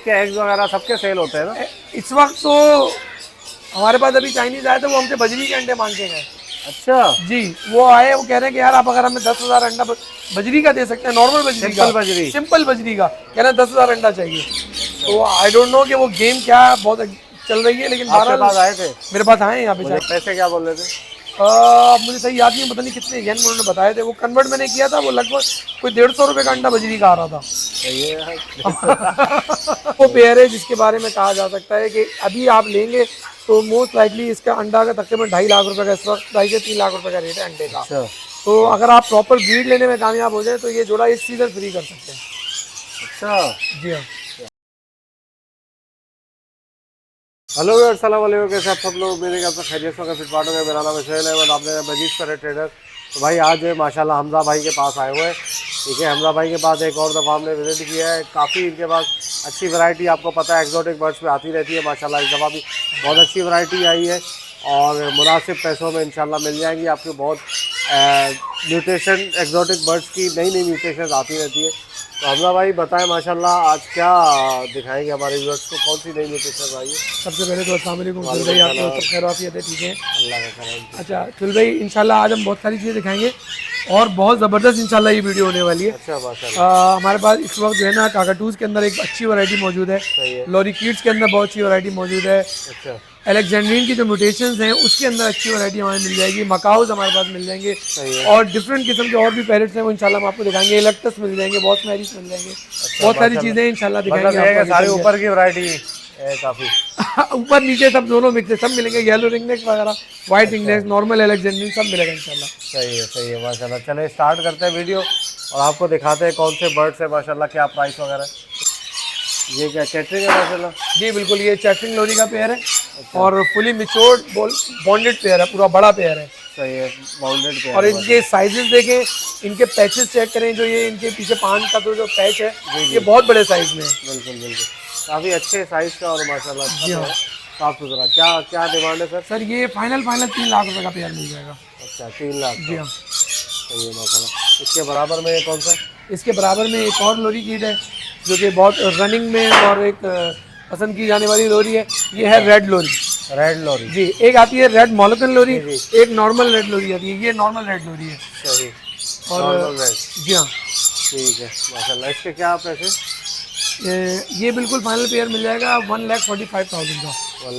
क्या एग्स वगैरह सबके सेल होते हैं ना इस वक्त? तो हमारे पास अभी चाइनीज आए थे, वो हमसे बजरी के अंडे मांग के गए। अच्छा जी, वो आए, वो कह रहे हैं कि यार आप अगर हमें 10,000 अंडा बजरी का दे सकते हैं, नॉर्मल बजरी का, सिंपल बजरी का, कह रहे हैं 10,000 अंडा चाहिए। तो आई डोंट नो कि वो गेम क्या बहुत चल रही है, लेकिन आपके पास आए थे? मेरे पास आए यहाँ पे। पैसे क्या बोल रहे थे? मुझे सही याद नहीं, पता नहीं कितने येन उन्होंने बताए थे। वो कन्वर्ट मैंने किया था, वो लगभग कोई 150 रुपये का अंडा बजरी का आ रहा था। वो पेयर है जिसके बारे में कहा जा सकता है कि अभी आप लेंगे तो मोस्ट लाइकली इसका अंडा का तकरीबन 2.5 लाख रुपए का, इस वक्त 2.5 से 3 लाख रुपए का रेट है अंडे का। तो अगर आप प्रॉपर ब्रीड लेने में कामयाब हो जाए तो ये जोड़ा इस सीजन फ्री कर सकते हैं। अच्छा जी हाँ। हेलो अस्सलाम वालेकुम, कैसे आप सब लोग? मेरे ख्याल से खैरियत से फिट पार्ट हो गया। मेरा नाम है शहल है, आपने मजीद करे ट्रेडर। तो भाई आज माशाल्लाह हमजा भाई के पास आए हुए हैं। ठीक है, हमजा भाई के पास एक और दफ़ा हमने विजिट किया है। काफ़ी इनके पास अच्छी वैरायटी, आपको पता है एक्जोटिक बर्ड्स में आती रहती है माशाल्लाह। इस दफ़ा भी बहुत अच्छी वैरायटी आई है और मुनासिब पैसों में इंशाल्लाह मिल जाएंगी आपको। बहुत म्यूटेशन एक्जोटिक बर्ड्स की नई नई म्यूटेशन आती रहती है। तो हमजा भाई बताएं माशाल्लाह आज क्या दिखाएंगे हमारे व्यूअर्स को, कौन सी नई म्यूटेशन आई है? सबसे पहले तो अस्सलाम वालेकुम चुल भाई, आपको सब खैरियत है? ठीक है, अल्लाह का करम। अच्छा चुल भाई, इंशाल्लाह आज हम बहुत सारी चीज़ें दिखाएंगे और बहुत ज़बरदस्त इंशाल्लाह ये वीडियो होने वाली है। अच्छा माशाल्लाह। हमारे पास इस वक्त जो है ना काकाटूज़ के अंदर एक अच्छी वैरायटी मौजूद है, लॉरीकीड्स के अंदर बहुत अच्छी वैरायटी मौजूद है, अच्छा अलेक्जेंड्रियन की जो म्यूटेशंस हैं उसके अंदर अच्छी वैरायटी हमें मिल जाएगी, मकाउज हमारे पास मिल जाएंगे और डिफरेंट किस्म के और भी पैरेट्स हैं वो इंशाल्लाह हम आपको दिखाएंगे, इलेक्टस मिल जाएंगे, बहुत मैरिज मिल जाएंगे, बहुत सारी चीज़ें इंशाल्लाह दिखाएंगे आपको। सारे ऊपर की वैरायटी है काफ़ी ऊपर नीचे सब दोनों मिक्स है, सब मिलेंगे, येलो रिंगनेक्स वगैरह, व्हाइट रिंगनेक्स, नॉर्मल अलेक्जेंड्रियन सब मिलेगा इंशाल्लाह। सही है माशाल्लाह। चले स्टार्ट करते हैं वीडियो और आपको दिखाते हैं कौन से बर्ड्स है माशाल्लाह, क्या प्राइस वगैरह। ये क्या चैटरिंग है माशाल्लाह? जी बिल्कुल, ये चैटरिंग लोरी का पेयर है और फुली मिच्योर्ड बॉन्डेड पेयर है, पूरा बड़ा पेयर है। सही है, बाउंडेड पेयर। और इनके साइजेस देखें, इनके पैचेस चेक करें, जो ये इनके पीछे पान का तो जो पैच है ये बहुत बड़े साइज में है। बिल्कुल काफ़ी अच्छे साइज का और माशाल्लाह साफ सुथरा। क्या डिमांड है सर? सर ये फाइनल 3 लाख रुपए का पेयर मिल जाएगा। अच्छा 3 लाख? जी हाँ सही है माशाल्लाह। इसके बराबर में कौन सा? इसके बराबर में एक और लोरी कीट है जो कि बहुत रनिंग में और एक पसंद की जाने वाली लोरी है, ये है रेड लोरी। रेड लोरी जी, एक आती है रेड मोलकन लोरी, एक नॉर्मल रेड लोरी आती है, ये नॉर्मल रेड लोरी है। सही, और जी हाँ ठीक है माशाल्लाह। इसके क्या पैसे? ये बिल्कुल फाइनल पेयर मिल जाएगा 1,45,000 का,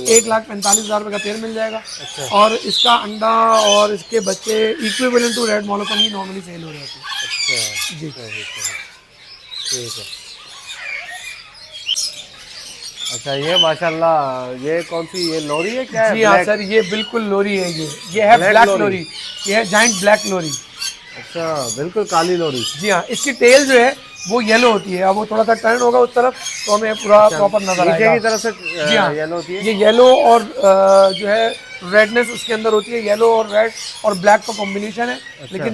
1,45,000 रुपये का पेयर मिल जाएगा। अच्छा। और इसका अंडा और इसके बच्चे इक्विवेलेंट टू रेड मोलकन ही नॉर्मली सेल हो रहे हैं। अच्छा जी ठीक है। अच्छा ये माशाल्लाह, ये कौन सी, ये लोरी है क्या है? जी हाँ सर, ये बिल्कुल लोरी है, ये है ब्लैक लोरी, ये है जाइंट ब्लैक लोरी। अच्छा बिल्कुल काली लोरी। जी हाँ, इसकी टेल जो है वो येलो होती है, अब वो थोड़ा सा टर्न होगा उस तरफ तो हमें पूरा प्रॉपर नजर आएगा। की तरफ से जी हाँ येलो होती है, ये येलो और जो है रेडनेस उसके अंदर होती है, येलो और रेड और ब्लैक का कॉम्बिनेशन है। अच्छा। लेकिन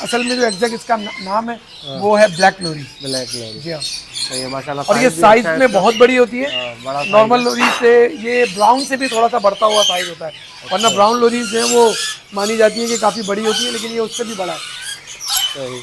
असल में जो एग्जैक्ट इसका नाम है वो है ब्लैक लोरी। ब्लैक लोरी, जी हाँ सही है माशाल्लाह। और ये साइज में बहुत बड़ी होती है, नॉर्मल लोरी से ये ब्राउन से भी थोड़ा सा बढ़ता हुआ साइज होता है, वरना ब्राउन लोरीज हैं वो मानी जाती है कि काफ़ी बड़ी होती है, लेकिन ये उससे भी बड़ा है। सही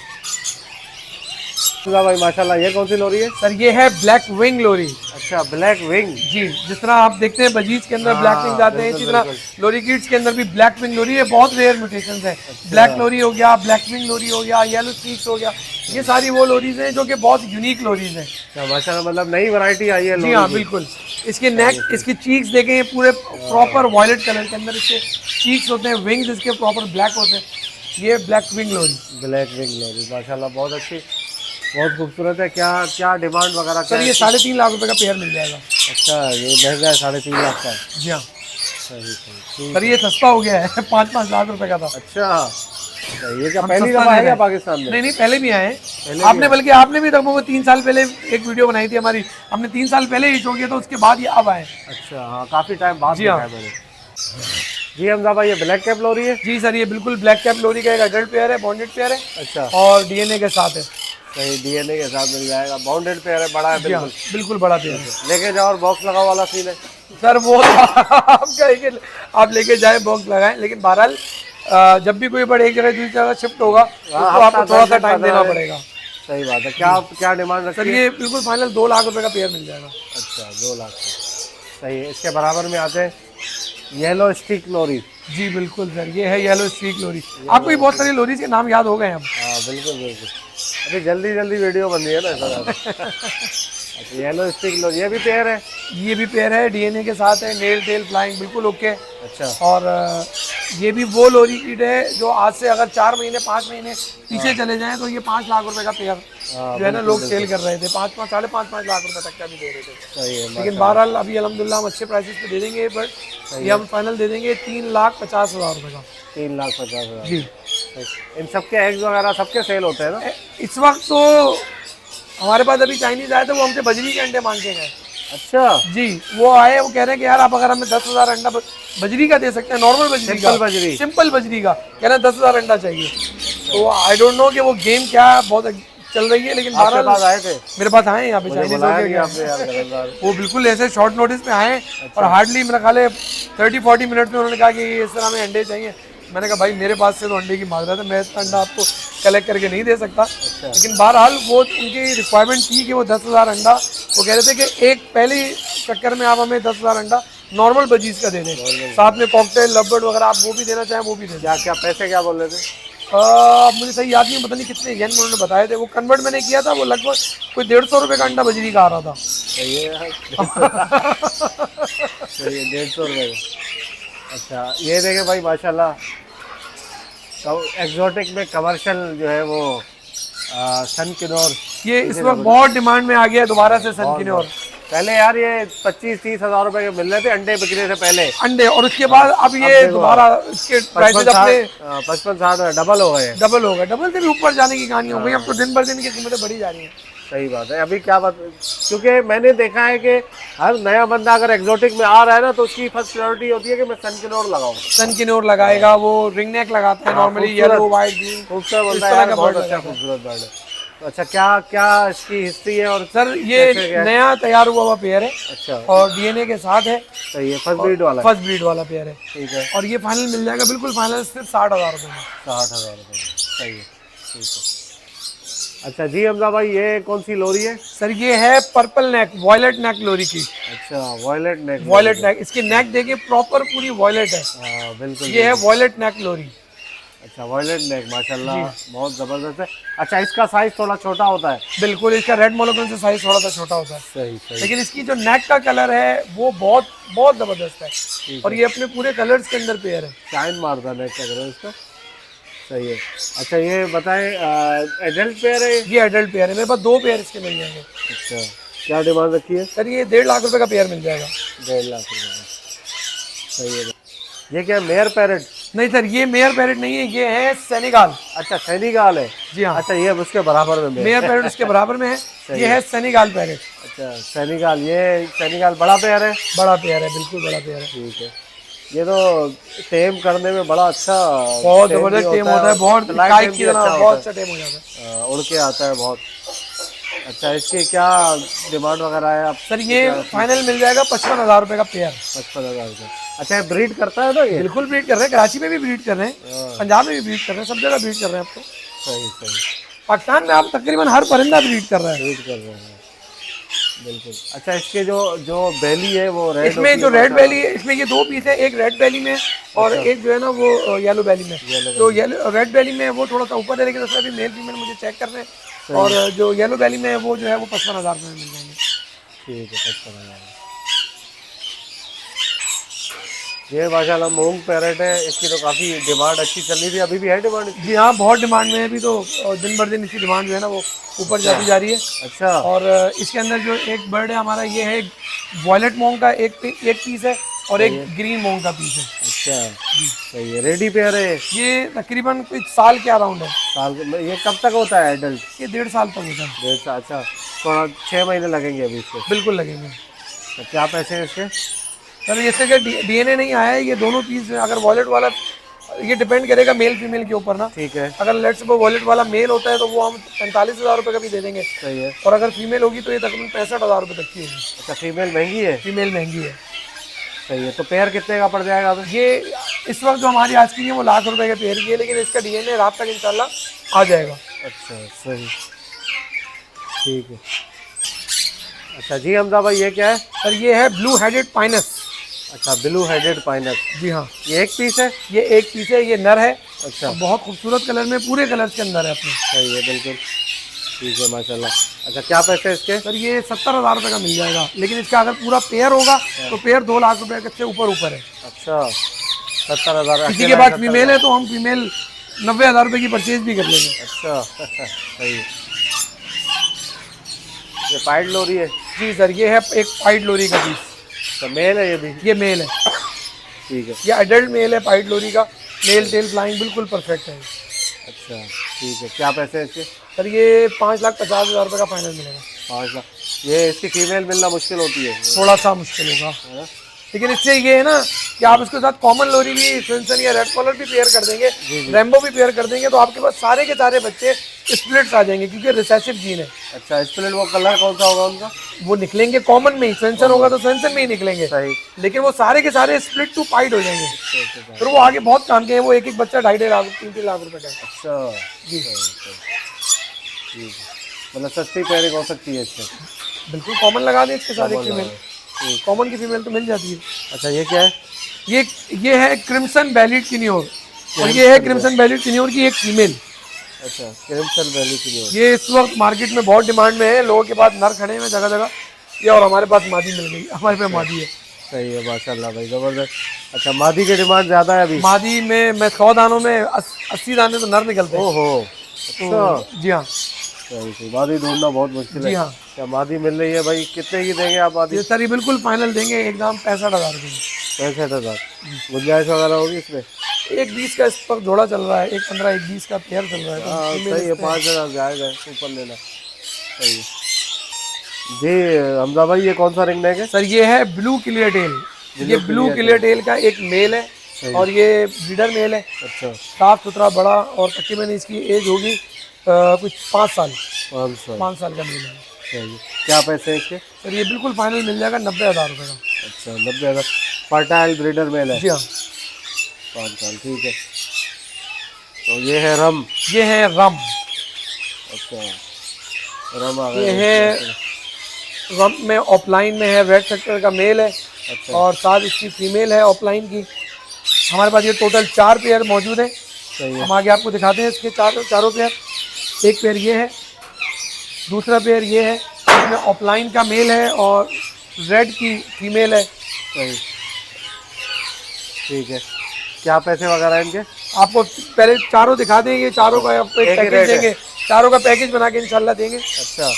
भाई माशाल्लाह। ये कौन सी लोरी है सर? ये है ब्लैक विंग लोरी। अच्छा ब्लैक विंग। जी, जिस तरह आप देखते हैं बजीज के अंदर ब्लैक विंग आते हैं, इसी तरह लोरी किड्स के अंदर भी ब्लैक विंग लोरी है। बहुत रेयर म्यूटेशंस है। ब्लैक लोरी हो गया, ब्लैक विंग लोरी हो गया, येलो स्ट्रीक्स हो गया, ये सारी वो लोरीज हैं जो कि बहुत यूनिक लोरीज हैं माशाल्लाह। मतलब नई वैरायटी आई है। जी हाँ बिल्कुल। इसके नेक, इसकी चीक्स देखें पूरे प्रॉपर वॉयलेट कलर के अंदर इसके चीक्स होते हैं, विंग्स इसके प्रॉपर ब्लैक होते हैं। ये ब्लैक विंग लोरी, ब्लैक विंग लोरी माशाल्लाह, बहुत अच्छी, बहुत खूबसूरत है। क्या डिमांड वगैरह? सर ये 3.5 लाख रुपए का पेयर मिल जाएगा। अच्छा ये महंगा है, 3.5 लाख का? जी हाँ सही। सर ये सस्ता हो गया है, 5-5 लाख रुपए का था। अच्छा ये क्या पहली दफा है क्या पाकिस्तान में? नहीं पहले भी आए हैं आपने, बल्कि आपने भी तक 3 साल पहले एक वीडियो बनाई थी हमारी, हमने 3 साल पहले ही शो किया था, उसके बाद ये अब आए। अच्छा हाँ, काफी टाइम बाद। जी हाँ जी हमजा भाई, ये ब्लैक कैप लोरी है? जी सर, ये बिल्कुल ब्लैक कैप लोरी का एक अडल्ट पेयर है, बॉन्डेड पेयर है। अच्छा। और डीएनए के साथ है। सही, डीएनए के साथ मिल जाएगा, बाउंडेड पेयर है, बड़ा है बिल्कुल। बिल्कुल बड़ा पेयर है। लेके जाओ और बॉक्स लगा वाला सीन है सर वो आप कहेंगे आप लेके जाए बॉक्स लगाएं, लेकिन बहरहाल जब भी कोई बड़े एक जगह दूसरी जगह शिफ्ट होगा तो आपको थोड़ा सा टाइम देना पड़ेगा। सही बात है। क्या क्या डिमांड सर रखी है? ये बिल्कुल फाइनल 2 लाख रुपए का पेयर मिल जाएगा। अच्छा 2 लाख का। सही है। इसके बराबर में आते हैं येलो स्टिक लोरी। जी बिल्कुल सर, ये है येलो स्ट्रीक लोरी। आपको भी बहुत सारी लोरीज के नाम याद हो गए हैं अब। हाँ बिल्कुल बिल्कुल, अभी जल्दी जल्दी वीडियो बन रही है ना सर। अच्छा येलो स्टिक लोरी, ये भी पेयर है? ये भी पेयर है, डीएनए के साथ है, नेल टेल फ्लाइंग बिल्कुल ओके। अच्छा और ये भी वो लोरी किट है जो आज से अगर 4 महीने 5 महीने पीछे चले जाएं तो ये 5 लाख रुपए का पेयर हाँ, जो है ना लोग सेल कर रहे थे, 5 साढ़े 5 लाख रुपए तक का भी दे रहे थे। सही है। लेकिन बहरहाल अभी अल्हम्दुलिल्लाह हम अच्छे प्राइसेस पे दे देंगे, बट ये हम फाइनल दे देंगे 3,50,000 रुपए का। 3,50,000। जी इन सबके एग्स वगैरह सबके सेल होते हैं ना? इस वक्त तो हमारे पास अभी चाइनीज आए थे, वो हमसे बजरी के अंडे मांग के गए। अच्छा जी वो आए, वो कह रहे हैं कि यार आप अगर हमें 10,000 अंडा बजरी का दे सकते हैं, नॉर्मल बजरी का, सिंपल बजरी। सिंपल बजरी का, कह रहे हैं 10,000 अंडा चाहिए। तो आई डोंट नो कि वो गेम क्या बहुत चल रही है, लेकिन आपके पास आए थे? मेरे पास आए यहाँ पे मुझे चाइनीज बुलाया लोग नहीं के। आपने यार गलत। वो बिल्कुल ऐसे शॉर्ट नोटिस पे आए और हार्डली मेरा ख्याल है 30-40 मिनट में उन्होंने कहा कि इस तरह हमें अंडे चाहिए। मैंने कहा भाई मेरे पास से तो अंडे की मात्रा है, मैं इतना अंडा आपको कलेक्ट करके नहीं दे सकता। लेकिन बहरहाल वो उनकी रिक्वायरमेंट थी कि वो 10,000 अंडा, वो कह रहे थे कि एक पहले चक्कर में आप हमें 10,000 अंडा नॉर्मल बजीज का दे दें, साथ में कॉकटेल लबर्ड वगैरह आप वो भी देना चाहें वो भी दे दें। क्या क्या पैसे क्या बोल रहे थे? मुझे सही याद नहीं, पता नहीं कितने येन उन्होंने बताए थे। वो कन्वर्ट मैंने किया था, वो लगभग कोई 150 रुपये का अंडा बजरी का आ रहा था। सही है यार। सही है 150 रुपये का। अच्छा ये देखे भाई माशाल्लाह, एक्जोटिक में कमर्शियल जो है वो सन किनोर, ये इस वक्त बहुत डिमांड में आ गया है दोबारा से सन किनोर। पहले यार ये 25-30 हज़ार रुपए के मिल रहे थे अंडे बिकने से पहले अंडे, और उसके बाद अब ये दोबारा इसके प्राइसेस अपने 55-60 डबल हो गए। डबल हो गए, डबल से भी ऊपर जाने की कहानी हो गई। अब तो दिन भर दिन की कीमतें बढ़ी जा रही हैं। सही बात है। अभी क्या बात, क्योंकि मैंने देखा है कि हर नया बंदा अगर एक्जोटिक में आ रहा है ना तो उसकी फर्स्ट प्रायोरिटी होती है कि मैं सन किनोर लगाऊं। सन किनोर लगाएगा, वो रिंग नेक लगाता है नॉर्मली, येलो व्हाइट ग्रीन, खूबसूरत इस बनता तरह है यार, का बहुत बर्ड अच्छा लगाता है। खूबसूरत बर्ड है। तो अच्छा क्या क्या इसकी हिस्ट्री है? और सर ये नया तैयार हुआ हुआ पेयर है अच्छा और डीएनए के साथ है, सही है, फर्स्ट ब्रीड वाला? फर्स्ट ब्रीड वाला पेयर है। ठीक है। और ये फाइनल मिल जाएगा बिल्कुल फाइनल सिर्फ 60,000 रुपये में। 60,000 रुपये में। सही है, ठीक है। अच्छा जी हमजा भाई ये कौन सी लोरी है? सर ये है पर्पल नेक, वॉयलेट नेक लोरी की। अच्छा वॉयलेट नेक। वॉयलेट नेक, इसकी नेक देखिए प्रॉपर पूरी वॉयलेट है। हाँ बिल्कुल। ये है वॉयलेट नेक लोरी। अच्छा वॉयलेट नेक माशाल्लाह बहुत ज़बरदस्त है। अच्छा इसका साइज थोड़ा छोटा होता है? बिल्कुल, इसका रेड मोलोकन से साइज थोड़ा सा छोटा होता है। सही सही। लेकिन इसकी जो नेक का कलर है वो बहुत बहुत जबरदस्त है, और ये अपने पूरे कलर्स के अंदर पेयर है। शाइन मारता नेक का कलर इसका। सही है। अच्छा ये बताएं एडल्ट पेयर है? ये एडल्ट पेयर है, मेरे पास 2 पेयर इसके मिल जाएंगे। अच्छा क्या डिमांड रखी है? सर ये 1.5 लाख रुपए का पेयर मिल जाएगा। 1.5 लाख रुपये का। सही है। ये क्या मेयर पैरेट? नहीं सर ये मेयर पैरेट नहीं है, ये है सेनेगाल। अच्छा सेनेगाल है। जी हाँ, अच्छा ये उसके बराबर में मेयर पैरेट उसके बराबर में है। ये है सेनेगाल पैरेट। अच्छा सेनेगाल, ये सेनेगाल बड़ा पेयर है? बड़ा पेयर है, बिल्कुल बड़ा पेयर है। ठीक है। ये तो टेम करने में बड़ा अच्छा, बहुत जबरदस्त टेम होता है, बहुत फ्लाइट काइट टेम की भी तरह अच्छा बहुत होता अच्छा टेम हो जाता है। उड़ के आता है बहुत। अच्छा इसकी क्या डिमांड वगैरह है आप? सर ये फाइनल मिल जाएगा 55,000 रुपए का पेयर। 55,000 रुपये। अच्छा ये ब्रीड करता है ना ये? बिल्कुल ब्रीड कर रहे हैं, कराची में भी ब्रीड कर रहे हैं, पंजाब में भी ब्रीड कर रहे हैं, सब जगह ब्रीड कर रहे हैं। अब तो सही सही। पाकिस्तान में आप तकरीबन हर परिंदा ब्रीड कर रहा है। ब्रीड कर रहे हैं बिल्कुल। अच्छा इसके जो जो बेली है वो रेड? इसमें जो रेड बैली है, इसमें ये 2 पीस है, एक रेड बैली में और एक जो है ना वो येलो बैली में। तो येलो रेड बैली में वो थोड़ा सा ऊपर है, लेकिन उसमें भी मेल फीमेल मुझे चेक करने हैं। और जो येलो बैली में है वो जो है वो 55,000 में मिल जाएंगे। ठीक है 55,000। ये माशाल्लाह मूंग पैरेट है, इसकी तो काफ़ी डिमांड अच्छी चल रही थी, अभी भी है डिमांड? जी हाँ बहुत डिमांड में है अभी तो, दिन भर दिन इसकी डिमांड जो है ना वो ऊपर जाती जा रही है। अच्छा। और इसके अंदर जो एक बर्ड है हमारा, ये है वॉयलेट मोंग का एक पीस है और एक ग्रीन मोंग का पीस है। अच्छा सही है। रेडी पेयर है ये तकरीबन कुछ साल के अराउंड है। साल ये कब तक होता है एडल्ट? ये 1.5 साल तक होता है। 1.5 साल। अच्छा थोड़ा 6 महीने लगेंगे अभी इसको? बिल्कुल लगेंगे। तो क्या पैसे हैं इसके? सर जैसे कि डीएनए नहीं आया है, ये दोनों पीस अगर वॉलेट वाला, ये डिपेंड करेगा मेल फीमेल के ऊपर ना। ठीक है। अगर लेट्स सपोज वॉलेट वाला मेल होता है तो वो हम 45,000 रुपये का भी दे देंगे। सही है। और अगर फीमेल होगी तो ये तकरीबन 65,000 रुपये तक की होगी। अच्छा फीमेल महंगी है? फीमेल महंगी है। सही है। तो पेयर कितने का पड़ जाएगा अभी? ये इस वक्त जो हमारी आज की है वो 1 लाख रुपए के पेयर की है, लेकिन इसका डीएनए रात तक इंशाल्लाह आ जाएगा। अच्छा सही। ठीक है। अच्छा जी हमजा भाई, ये क्या है? सर ये है ब्लू हेडेड पाइनस। अच्छा, ब्लू हेडेड पाइनट। जी हाँ, ये एक पीस है? ये एक पीस है, ये नर है। अच्छा, और बहुत खूबसूरत कलर में, पूरे कलर के अंदर है अपने। सही है, बिल्कुल ठीक है माशाल्लाह। अच्छा, क्या पैसे हैं इसके? सर ये 70,000 रुपये का मिल जाएगा, लेकिन इसका अगर पूरा पेयर होगा तो पेयर 2 लाख रुपए से ऊपर है। अच्छा, 70,000। किसी के पास फीमेल है तो हम फीमेल 90,000 रुपये की परचेज भी कर लेंगे। अच्छा सही है। ये पाइड लोरी है? जी सर, ये है एक पाइड लोरी का पीस। तो मेल है ये भी? ये मेल है, ठीक है। ये एडल्ट मेल है पाइड लोरी का। मेल टेल फ्लाइंग बिल्कुल परफेक्ट है। अच्छा ठीक है, क्या पैसे हैं इसके? सर ये 5,50,000 रुपये का फाइनल मिलेगा। 5 लाख। ये इसकी फीमेल मिलना मुश्किल होती है? थोड़ा सा मुश्किल होगा, है ना? लेकिन इससे ये है ना कि आप इसके साथ कॉमन लोरी भी, स्विंसन या रेड कॉलर भी पेयर कर देंगे, रेम्बो भी पेयर कर देंगे, तो आपके पास सारे के सारे बच्चे स्प्लिट्स आ जाएंगे, क्योंकि रिसेसिव जीन है। अच्छा, स्प्लिट वो कलर कौन सा होगा उनका? वो निकलेंगे कॉमन में ही, स्विंसन होगा तो स्विंसन में ही निकलेंगे, सही। लेकिन वो सारे के सारे स्प्लिट टू पाइड हो जाएंगे। फिर वो आगे बहुत काम के हैं, वो एक एक बच्चा 2.5 लाख 3 लाख रुपए का है। अच्छा जी ठीक है, मतलब सस्ती पेयरिंग हो सकती है इससे? बिल्कुल, कॉमन लगा दें इसके साथ एक फीमेल, कॉमन की फीमेल तो मिल जाती है। अच्छा, ये क्या है? ये है क्रिम्सन बैलिड किन्योर, और ये है क्रिम्सन बैलिड किन्योर की एक फीमेल। अच्छा, क्रिम्सन वैली की नहीं? ये इस वक्त मार्केट में बहुत डिमांड में है, लोगों के पास नर खड़े हैं जगह जगह, ये और हमारे पास मादी मिल गई, हमारे पे मादी है। सही है माशाल्लाह भाई, जबरदस्त। अच्छा, मादी की डिमांड ज़्यादा है अभी? मादी में मैं 100 दानों में 80 दाने तो नर निकलते हैं। ओहो, तो जी हाँ, सही। मादी ढूंढना बहुत मुश्किल है। जी हाँ। क्या मादी मिल रही है भाई? कितने की देंगे आप मादी? ये सर ये बिल्कुल फाइनल देंगे, एकदम 65,000 रुपये। 65,000? गुंजाइश वगैरह होगी इसमें? 1,20 का इस पर जोड़ा चल रहा है, 1,15 1,20 का पेयर चल रहा है। हाँ तो सही है, 5,000 जाएगा ऊपर लेना। सही है जी हमजा भाई, ये कौन सा रिंग नेक है? सर ये है ब्लू क्लियर टेल। ये ब्लू क्लियर टेल का एक मेल है, और ये ब्रीडर मेल है। अच्छा, साफ सुथरा बड़ा, और तकरीबन इसकी एज होगी कुछ 5 साल। 5 साल का मेल है। सही। क्या पैसे हैं इसके? सर ये बिल्कुल फाइनल मिल जाएगा 90,000 रुपये का। अच्छा, 90,000। फर्टाइल ब्रीडर मेल है? जी हाँ। 5 साल, ठीक है। तो ये है रम? ये है रम। अच्छा, रम आ गया। ये है रम में ऑफलाइन में है, रेड सेक्टर का मेल है। अच्छा, और साथ इसकी फीमेल है ऑफलाइन की। हमारे पास ये टोटल 4 पेयर मौजूद हैं। सही है। हम आगे आपको दिखाते हैं इसके चारों पेयर। एक पेयर ये है, दूसरा पेयर ये है, इसमें ऑफलाइन का मेल है और रेड की फीमेल है। सही, ठीक है। क्या पैसे वगैरह हैं इनके? आपको पहले चारों दिखा देंगे, चारों का आपको एक एक ही पैकेज रेट है? देंगे, चारों का पैकेज बना के इंशाल्लाह देंगे। अच्छा,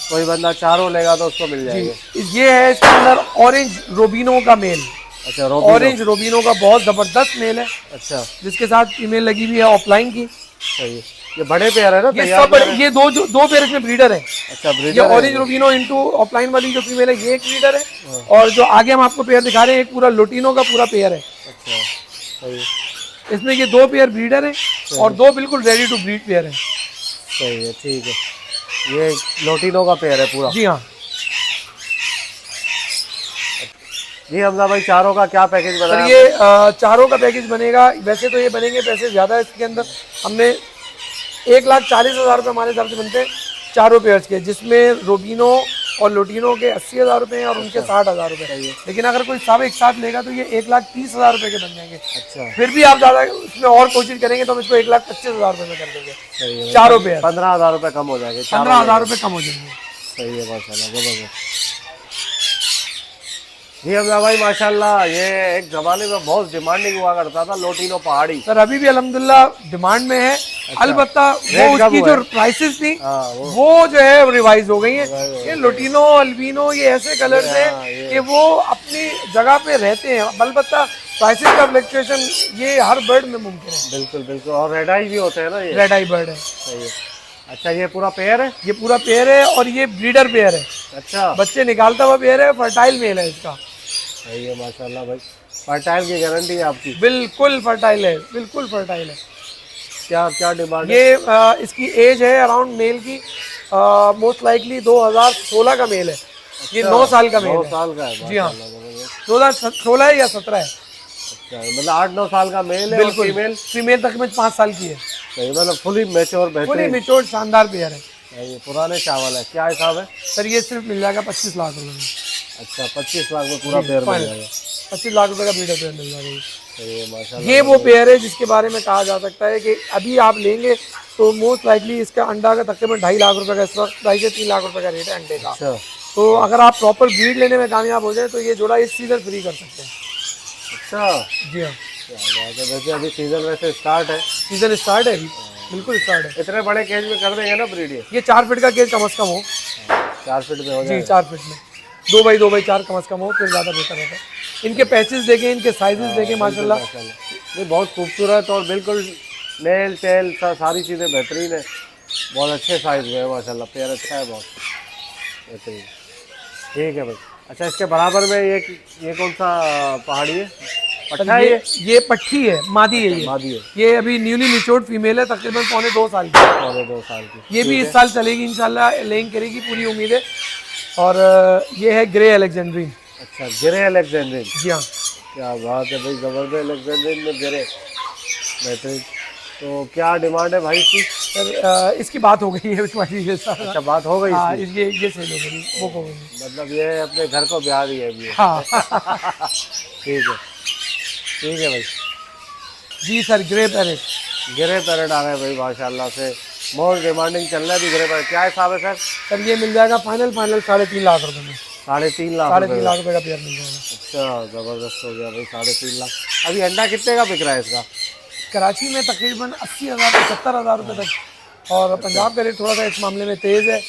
कोई बंदा चारों लेगा तो उसको मिल जाएंगे? जी, ये है इसके अंदर ऑरेंज रोबिनो का मेल। अच्छा, रोबिनो। ऑरेंज रोबिनो का बहुत जबरदस्त मेल है, अच्छा, जिसके साथ फीमेल लगी हुई है ऑफलाइन की। सही है। ये बड़े पेयर है ना? ये तैयार सब पेयर है? ये दो पेयर इसमें ब्रीडर है। अच्छा, ये ब्रीडर है? ऑरेंज रोबिनो इंटू ऑफलाइन वाली जो फीमेल है, ये एक ब्रीडर है। और जो आगे हम आपको पेयर दिखा रहे हैं, एक पूरा लोटिनो का पूरा पेयर है। अच्छा, सही है। इसमें ये 2 पेयर ब्रीडर हैं और 2 बिल्कुल रेडी टू ब्रीड पेयर हैं। सही है, ठीक है। ये लोटिनो का पेयर है पूरा? जी हाँ। जी हमजा भाई, चारों का क्या पैकेज सर बनाया? ये चारों का पैकेज बनेगा, वैसे तो ये बनेंगे पैसे ज़्यादा इसके अंदर। हमने 1,40,000 रुपये हमारे हिसाब से बनते हैं चारों पेयर्स के, जिसमें रोबिनो और लोटिनो के 80,000 रुपये हैं और उनके 60,000 रुपये। लेकिन अगर कोई सब एक साथ लेगा तो ये 1,30,000 रुपये के बन जाएंगे। अच्छा, फिर भी आप ज़्यादा उसमें और कोशिश करेंगे तो हम इसको 1,25,000 रुपये में कर देंगे। सही है। चारों पेयर 15,000 रुपये कम हो जाएंगे? 15,000 रुपये कम हो जाएंगे। सही है माशाल्लाह, जबरदस्त। जी हमजा भाई माशाल्लाह, ये एक ज़माने में बहुत डिमांडिंग हुआ करता था लोटिनो पहाड़ी। सर अभी भी अल्हम्दुलिल्लाह डिमांड में है। अलबत्ता वो रेट कम उसकी हुआ जो है? प्राइसेस थी हाँ, वो जो है रिवाइज हो गई है। ये लोटिनो अल्बिनो ये ऐसे कलर्स हैं कि वो अपनी जगह पे रहते हैं। अलबत्ता प्राइसेस का फ्लक्चुएशन ये हर बर्ड में मुमकिन है। बिल्कुल बिल्कुल। और रेड आई भी होते हैं ना ये? रेड आई बर्ड है। सही है। अच्छा, ये पूरा पेयर है? ये पूरा पेयर है और ये ब्रीडर पेयर है। अच्छा, बच्चे निकालता हुआ पेयर है, फर्टाइल मेल है इसका। सही है माशाल्लाह भाई। फर्टाइल की गारंटी है आपकी? बिल्कुल फर्टाइल है, बिल्कुल फर्टाइल है। क्या क्या डिमांड है? ये इसकी एज है अराउंड मेल की मोस्ट लाइकली 2016 का मेल है। ये 9 साल का मेल 9 है। साल का है? जी हाँ, माशाल्लाह, जबरदस्त। 2016 है या 17 है। अच्छा, मतलब 8-9 साल का मेल है? बिल्कुल, फीमेल? फीमेल तकरीबन 5 साल की है। सही, मतलब फुली मैच्योर फुली बेहतरीन। मेच्योर्ड शानदार पेयर है। ये पुराने चावल है, क्या हिसाब है? सर ये सिर्फ मिल जाएगा 25 लाख रुपए में। अच्छा 25 लाख में पूरा पेयर मिल जाएगा। 25 लाख रुपए का ब्रीडर पेयर मिल जाएगा। तो ये माशाल्लाह ये वो पेयर है जिसके बारे में कहा जा सकता है कि अभी आप लेंगे तो मोस्ट लाइकली इसका अंडा का तकरीबन 2.5 लाख रुपए का इस वक्त 2.5 से 3 लाख रुपए का रेट है अंडे का। अच्छा तो अगर आप प्रॉपर ब्रीड लेने में कामयाब हो जाए तो ये जोड़ा इस सीजन फ्री कर सकते हैं। अच्छा जी हाँ, क्या बात है। वैसे अभी सीजन वैसे स्टार्ट है, सीजन स्टार्ट है अभी, बिल्कुल स्टार्ट है। इतने बड़े केज में कर देंगे ना ब्रीड? ये 4 फीट का केज कम से कम हो। 4 फीट में हो जी जाएगा। 4 फीट में 2x2x4 कम से कम हो, फिर ज़्यादा बेहतर रहता है। इनके पैचेस देखें, इनके साइजेस देखें, माशाल्लाह ये बहुत खूबसूरत और बिल्कुल नेल टेल सारी चीज़ें बेहतरीन है, बहुत अच्छे साइज में है माशाल्लाह। पेयर अच्छा है, बहुत बेहतरीन। ठीक है भाई। अच्छा इसके बराबर में ये कौन सा पहाड़ी है? पट्टा है ये पट्टी है, मादी है ये। मादी है। ये अभी न्यूली मैच्योर्ड फीमेल है, तकरीबन 2.25 साल की। पौने 2 साल की। ये भी इस साल चलेगी इंशाल्लाह, लेंग करेगी, पूरी उम्मीद है। और ये है ग्रे अलेक्जेंड्रीन। अच्छा ग्रे अलेक्जेंड्रीन। जी हाँ, क्या बात है भाई, ज़बरदस्त अलेक्जेंड्रीन में ग्रे, बेहतरीन। तो क्या डिमांड है भाई इसकी? सर इसकी बात हो गई है उस वाली के साथ। अच्छा बात हो गई हाँ, इसकी? ये सेल हो गई, वो हो गई। मतलब ये अपने घर को ब्याह रही है अभी। हाँ ठीक है भाई। जी sir, grey parrot. Grey parrot आ गए भाई माशाल्लाह से, मोस्ट डिमांडिंग चल रहा है अभी ग्रे पैरेट। क्या हिसाब है सर? सर ये मिल जाएगा फाइनल 3.5 लाख रुपए में। 3.5 लाख? 3.5 लाख रुपए का पेयर मिल जाएगा। अच्छा ज़बरदस्त हो गया भाई, 3.5 लाख। अभी अंडा कितने का बिक रहा है इसका? कराची में तकरीबन 80,000 से 70,000 रुपए तक, और पंजाब का रेट थोड़ा सा इस मामले में तेज़ है।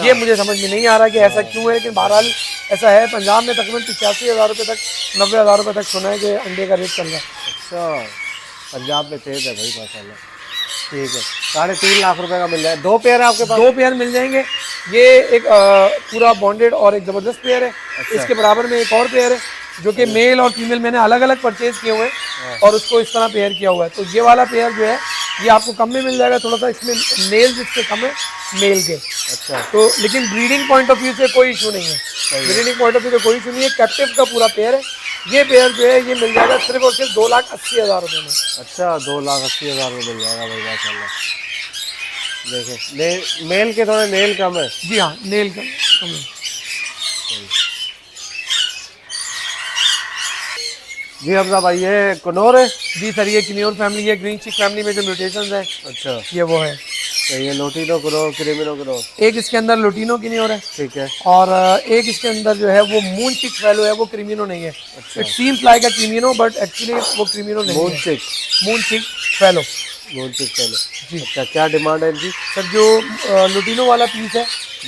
ये मुझे समझ में नहीं आ रहा कि ऐसा क्यों है, लेकिन बहरहाल ऐसा है। पंजाब में तकरीबन 85,000 रुपए तक, 90,000 रुपए तक सुना है कि अंडे का रेट चल रहा है। अच्छा पंजाब में तेज़ है भाई माशाल्लाह। ठीक है, 3.5 लाख रुपए का मिल जाए। 2 पेयर है आपके पास? 2 पेयर मिल जाएंगे। ये एक पूरा बॉन्डेड और एक ज़बरदस्त पेयर है। इसके बराबर में एक और पेयर है जो कि मेल और फीमेल मैंने अलग अलग परचेज किए हुए हैं और उसको इस तरह पेयर किया हुआ है। तो ये वाला पेयर जो है ये आपको कम में मिल जाएगा, थोड़ा सा इसमें नेल्स इसके कम है मेल के। अच्छा तो लेकिन ब्रीडिंग पॉइंट ऑफ व्यू से कोई इशू नहीं है। ब्रीडिंग पॉइंट ऑफ व्यू से कोई इशू नहीं है। कैप्टिव का पूरा पेयर है। ये पेयर जो है ये मिल जाएगा सिर्फ और सिर्फ 2,80,000 रुपये में। अच्छा 2,80,000 में मिल जाएगा भाई माशाल्लाह। देखिए मेल के थोड़े नेल कम है। जी हाँ, नेल कम है। जी हमजा भाई ये कनौर है? जी सर, ये किन्योर फैमिली है। ग्रीन चिक फैमिली में जो म्यूटेशंस हैं, अच्छा ये वो है। तो ये लोटिनो कनौर, क्रीमिनो कनौर। एक इसके अंदर लोटिनो किन्योर है, ठीक है। और एक इसके अंदर जो है वो मून चिक फेलो है, वो क्रीमिनो नहीं है। It seems like a क्रीमिनो but actually वो क्रीमिनो नहीं मून है। चिक, मून चिक फेलो। मून चिक चलो। जी अच्छा क्या डिमांड है इनकी? सर, जो लोटिनो वाला पीस है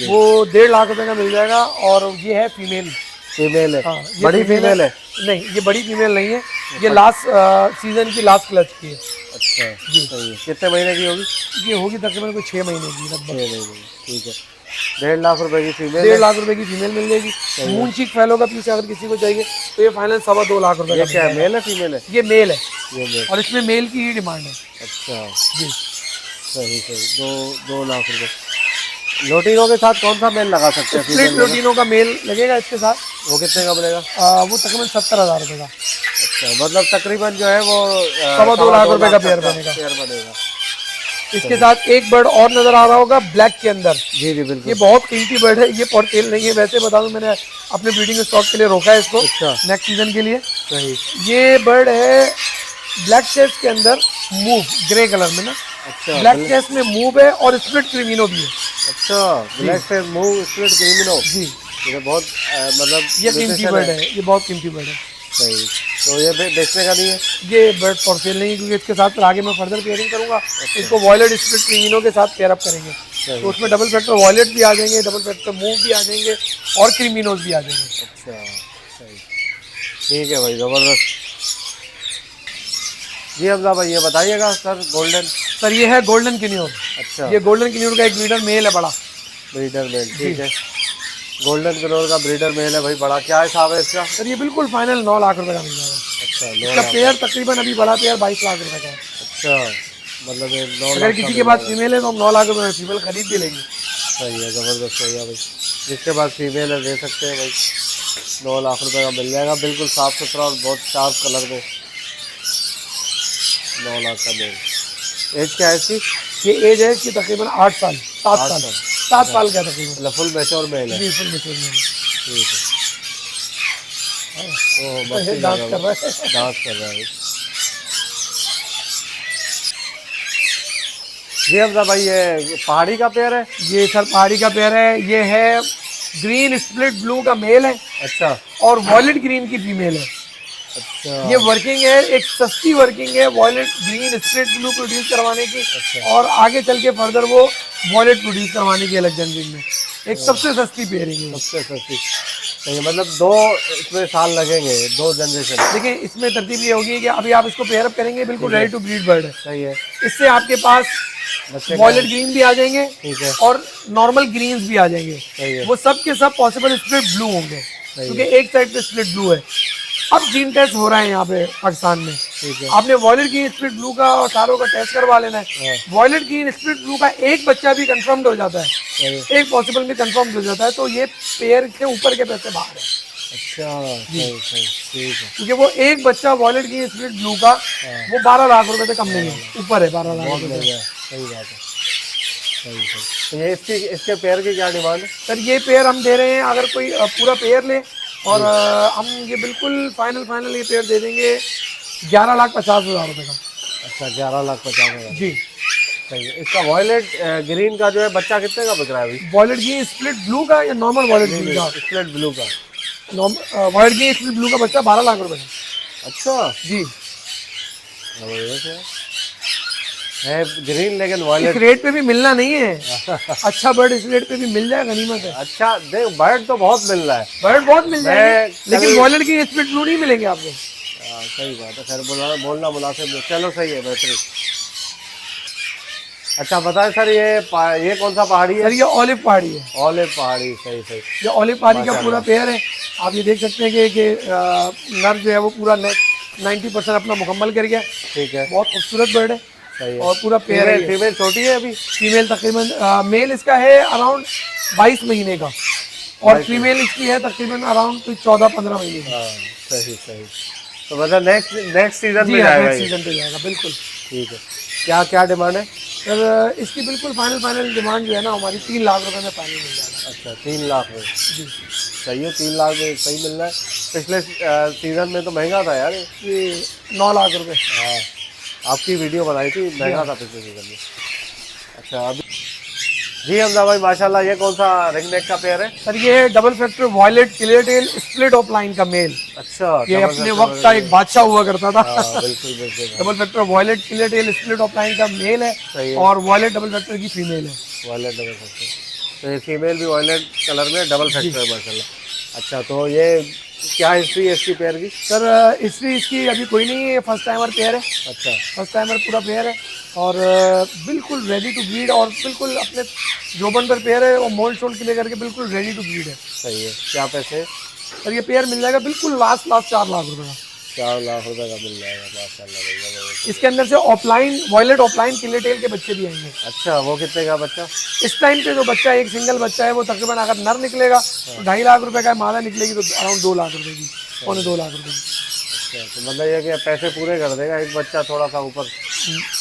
वो 1.5 लाख रुपए का मिल जाएगा, और ये है फीमेल। फीमेल है? हाँ, ये बड़ी फीमेल है? नहीं, ये बड़ी फीमेल नहीं है। ये लास्ट सीजन की लास्ट क्लच की है। अच्छा जी सही है। कितने महीने की होगी? ये होगी तकरीबन कोई 6 महीने की 6 लगभग। महीने की। ठीक है, 1.5 लाख रुपए की फीमेल 1.5 लाख रुपए की फीमेल मिल जाएगी। मून चिक फेलो का पीस अगर किसी को चाहिए तो ये फाइनल 2.25 लाख रुपए ये का क्या है, मिल जाएगा। मेल है फीमेल है? ये मेल है, ये मेल। और इसमें मेल की ही डिमांड है। अच्छा जी सही सही, 2 लाख रुपए। लोटिनो के साथ कौन सा मेल लगा सकते हैं स्प्लिट फीमेल में? लोटिनो का मेल लगेगा इसके साथ। वो कितने का मिलेगा? वो तकरीबन 70,000 रुपए का। अच्छा मतलब तकरीबन जो है वो 2.25 लाख रुपए का पेयर बनेगा। पेयर बनेगा। इसके साथ एक बर्ड और नजर आ रहा होगा ब्लैक के अंदर। जी जी बिल्कुल। ये बहुत कीमती बर्ड है, ये पॉटटेल नहीं है। वैसे बता दूं, मैंने अपने ब्रीडिंग स्टॉक के लिए रोका है इसको अच्छा नेक्स्ट सीजन के लिए। सही। ये बर्ड है ब्लैक चेस्ट के अंदर मूव, ग्रे कलर में ना। अच्छा ब्लैक चेस्ट में मूव है और स्प्लिट क्रीमिनो भी है। अच्छा ब्लैक से मूव स्प्लिट क्रीमिनो। जी, ये बहुत मतलब ये कीमती बर्ड है, ये बहुत कीमती बर्ड है। सही। तो ये बेचने का नहीं है? ये बर्ड फॉर सेल नहीं है, क्योंकि इसके साथ फिर आगे मैं फर्दर पेयरिंग करूंगा। इसको वॉयलेट स्प्लिट क्रीमिनो के साथ पेयर अप करेंगे, तो उसमें डबल फैक्टर वॉयलेट भी आ जाएंगे, डबल फैक्टर मूव भी आ जाएंगे, और क्रीमिनोज भी आ जाएंगे। अच्छा सही, ठीक है भाई ज़बरदस्त। जी हमजा भाई ये बताइएगा सर गोल्डन। सर ये है गोल्डन किन्योर। अच्छा ये गोल्डन किन्योर का एक ब्रीडर मेल है, बड़ा ब्रीडर मेल। ठीक है, गोल्डन कलर का ब्रीडर मेल है भाई बड़ा। क्या हिसाब है इसका? सर ये बिल्कुल फाइनल 9 लाख रुपए का मिल जाएगा। अच्छा 9 इसका लाख। पेयर तकरीबन अभी बड़ा पेयर 22 लाख रुपए का है। अच्छा मतलब ये 9 अगर लाख किसी का के पास मिल फीमेल है तो हम 9 लाख रुपए में फीमेल खरीद भी लेंगे। सही है, ज़बरदस्त हो गया भाई। जिसके पास फीमेल है दे सकते हैं भाई, 9 लाख रुपए का मिल जाएगा, बिल्कुल साफ़ सुथरा और बहुत शार्प कलर में। 9 लाख का मेल। एज क्या है इसकी? ये एज है इसकी तकरीबन 8 साल 7 साल। 7 साल का तकरीबन। मतलब फुल मैच्योर मेल है। जी फुल मैच्योर मेल है। ठीक है। ओ मस्ती डांस कर कर रहा रहा है। है, डांस कर रहा है। जी हमजा भाई ये पहाड़ी का पेड़ है। ये सर पहाड़ी का पेयर है। ये है ग्रीन स्प्लिट ब्लू का मेल है अच्छा और वॉयलेट ग्रीन की फीमेल है। अच्छा। ये वर्किंग है, एक सस्ती वर्किंग है violet green split blue produce करवाने की, और आगे चल के फर्दर वो वॉयलेट प्रोड्यूस करवाने की अलग जनरेशन में एक सबसे सस्ती पेयरिंग है। सबसे सस्ती। सही है, मतलब 2 इसमें साल लगेंगे, 2 जनरेशन। देखिए इसमें तरतीब ये होगी कि अभी आप इसको पेयरअप करेंगे, बिल्कुल रेडी टू ब्रीड बर्ड है। सही है। इससे आपके पास बच्चे वॉयलेट ग्रीन भी आ जाएंगे ठीक है। और नॉर्मल ग्रीन्स भी आ जाएंगे। सही है। वो सब के सब पॉसिबल स्प्लिट ब्लू होंगे, क्योंकि एक साइड पे स्प्लिट ब्लू है। अब जीन टेस्ट हो रहा है यहाँ पे पाकिस्तान में। ठीक है। आपने वॉयलेट ग्रीन स्प्लिट ब्लू का और सारों का टेस्ट करवा लेना है। वॉयलेट ग्रीन स्प्लिट ब्लू का एक बच्चा भी कंफर्म्ड हो जाता है, सही। एक पॉसिबल भी कंफर्म्ड हो जाता है, तो ये पेयर के ऊपर के पैसे बाहर है। अच्छा सही सही ठीक है। क्योंकि वो एक बच्चा वॉयलेट ग्रीन स्प्लिट ब्लू का वो 12 लाख रुपए से कम नहीं है, ऊपर है 12 लाख बहुत रुपए। महंगा है। सही बात है। सही सही। तो ये इसके पेयर की क्या डिमांड है? सर ये पेयर हम दे रहे हैं, अगर कोई पूरा पेयर ले और हम ये बिल्कुल फाइनल ये पेयर दे देंगे 11,50,000 रुपए का। अच्छा 11,50,000 जी। सही है। इसका वॉयलेट ग्रीन का जो है बच्चा कितने का बिक रहा है अभी? वॉयलेट ग्रीन स्प्लिट ब्लू का या नॉर्मल वॉयलेट ग्रीन का? स्प्लिट ब्लू का। वॉयलेट ग्रीन स्प्लिट ब्लू का बच्चा 12 लाख रुपए का। अच्छा जी। है ग्रीन लेकिन इस वॉयलेट। रेट पे भी मिलना नहीं है। अच्छा बर्ड इस रेट पे भी मिल जाए, गनीमत है। अच्छा देख बर्ड तो बहुत मिल रहा है। बर्ड बहुत मिल जाएंगे, लेकिन कल- वॉयलेट की स्प्लिट ब्लू नहीं मिलेंगे आपको। सही बात है। खैर बोलना मुनासिब है। चलो सही है, बेहतरीन। अच्छा बताएं सर ये कौन सा पहाड़ी है? सर ये ऑलिव पहाड़ी है। ऑलिव पहाड़ी। सही सही। ये ऑलिव पहाड़ी का पूरा पेयर है। आप ये देख सकते हैं कि नर जो है वो पूरा 90% अपना मुकम्मल कर गया। ठीक है। बहुत खूबसूरत बर्ड है सही है। और पूरा पेयर है। फीमेल छोटी है अभी? फीमेल तकरीबन मेल इसका है अराउंड 22 महीने का और फीमेल इसकी है तकरीबन अराउंड 14-15 महीने की। हाँ सही सही। तो मतलब नेक्स्ट सीजन जी में हाँ, जाएगा नेक्स्ट ये? सीजन पे जाएगा बिल्कुल। ठीक है। क्या डिमांड है? सर इसकी बिल्कुल फाइनल डिमांड जो है ना हमारी 3 लाख रुपए में फाइनल मिल जाएगा। अच्छा 3 लाख में? जी सही है। 3 लाख में सही मिल रहा है। पिछले सीजन में तो महंगा था यार ये 9 लाख रुपए। हाँ आपकी वीडियो बनाई थी, महंगा था पिछले सीजन में। अच्छा अभी जी हमजा भाई माशाल्लाह ये कौन सा रिंग नेक का पेयर है? सर ये है double factor violet clear tail split off line का मेल। अच्छा ये अपने वक्त का एक बादशाह हुआ करता था। हाँ, बिल्कुल बिल्कुल। Double factor violet clear tail split off line का मेल सही है है। और वॉयलेट डबल फैक्टर की फीमेल है। Violet double factor. तो ये फीमेल भी वॉयलेट कलर में डबल फैक्टर है माशाल्लाह। अच्छा तो ये क्या हिस्ट्री है इसकी पेयर की? सर हिस्ट्री इसकी अभी कोई नहीं है, फर्स्ट टाइमर पेयर है। अच्छा फर्स्ट टाइमर पूरा पेयर है और बिल्कुल रेडी टू ब्रीड और बिल्कुल अपने जोबन पर पेयर है और मोल्ड शोल्ड क्लियर करके बिल्कुल रेडी टू ब्रीड है। सही है। क्या पैसे? सर ये पेयर मिल जाएगा बिल्कुल लास्ट 4 लाख रुपए का। 4 लाख रुपए का मिल जाएगा माशाल्लाह भैया। इसके अंदर से offline violet offline clear tail के बच्चे भी आएंगे। अच्छा वो कितने का बच्चा? इस टाइम पे जो बच्चा एक सिंगल बच्चा है वो तकरीबन अगर नर निकलेगा तो 2.5 लाख रुपए का है, मादा निकलेगी तो अराउंड 2 लाख रुपए की, 2.25 लाख रुपए की। अच्छा तो मतलब ये कि पैसे पूरे कर देगा एक बच्चा, थोड़ा सा ऊपर?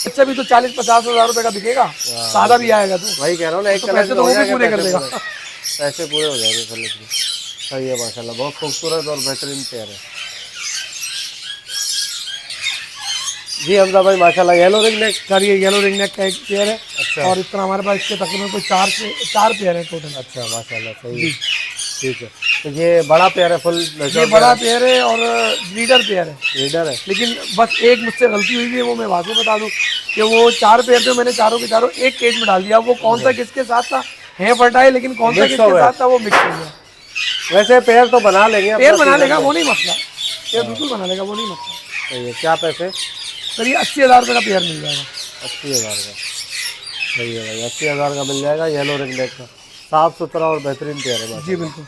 बच्चा भी तो 40-50 हज़ार रुपए का बिकेगा, सादा भी आएगा तो वही कह रहा हूँ ना, एक तो कलर पैसे में तो हो वो भी जाएगा, पूरे कर देगा। पैसे पूरे हो जाएंगे कलर में। सही है माशाल्लाह, बहुत खूबसूरत और बेहतरीन पेयर है जी हमजा भाई माशाल्लाह। Yellow ring neck? सर ये येलो रिंग नेक का एक पेयर है। अच्छा। और इस तरह हमारे पास इसके तकरीबन कोई 4 पेयर है टोटल। अच्छा माशाल्लाह सही है। ठीक है। तो ये बड़ा पेयर है फुल? ये बड़ा पेयर है और ब्रीडर पेयर है। लीडर है? लेकिन बस एक मुझसे गलती हुई है, वो मैं वाकई बता दूं कि वो 4 पेयर थे, मैंने चारों के चारों एक केज में डाल दिया। वो कौन सा किसके साथ था है फर्टाइल, लेकिन कौन सा किसके साथ था वो मिक्स हो गया। वैसे पेयर तो बना लेंगे, पेयर बना लेगा वो नहीं मसला, पेयर बिल्कुल बना लेगा वो नहीं मसला। सही है। क्या पैसे? सर ये 80,000 रुपये का पेयर मिल जाएगा। 80,000 का? सही है भाई, 80,000 का मिल जाएगा येलो रिंग नेक का। साफ सुथरा और बेहतरीन पेयर है जी बिल्कुल।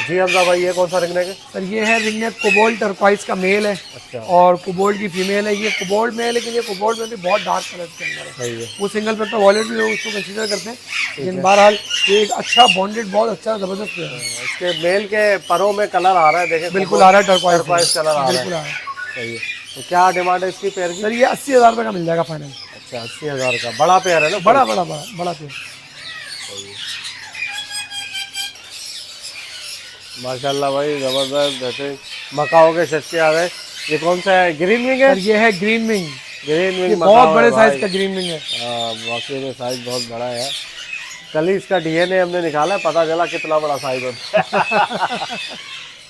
जी हमजा भाई ये कौन सा रिंग नेक है? सर ये है रिंग नेक कोबोल्ट टर्क्वाइज का मेल है। अच्छा। और कोबोल्ट की फीमेल है। ये कोबोल्ट में है, लेकिन ये कोबोल्ट में भी बहुत डार्क कलर के अंदर है। सही है। वो सिंगल पेपर वॉलेट भी लोग उसको कंसीडर करते हैं, लेकिन बहरहाल ये एक अच्छा बॉन्डेड बहुत अच्छा जबरदस्त पेयर है। इसके मेल के परों में कलर आ रहा है, देखें बिल्कुल आ रहा है, टर्क्वाइज कलर आ रहा बिल्कुल है। आ रहा है। सही है। तो क्या डिमांड है इसकी पेयर की? सर ये 80,000 रुपये का मिल जाएगा फाइनल। अच्छा 80,000 का बड़ा पेयर है ना? बड़ा बड़ा बड़ा बड़ा पेयर। माशाल्लाह भाई जबरदस्त। जैसे मकाओ के छक्के आ गए। ये कौन सा है? ग्रीन विंग है? सर ये है ग्रीन विंग, ग्रीन ये विंग बहुत बड़े साइज का ग्रीन विंग है। वाकई में साइज बहुत बड़ा है। कल ही इसका डीएनए हमने निकाला, पता चला कितना बड़ा साइज होता है।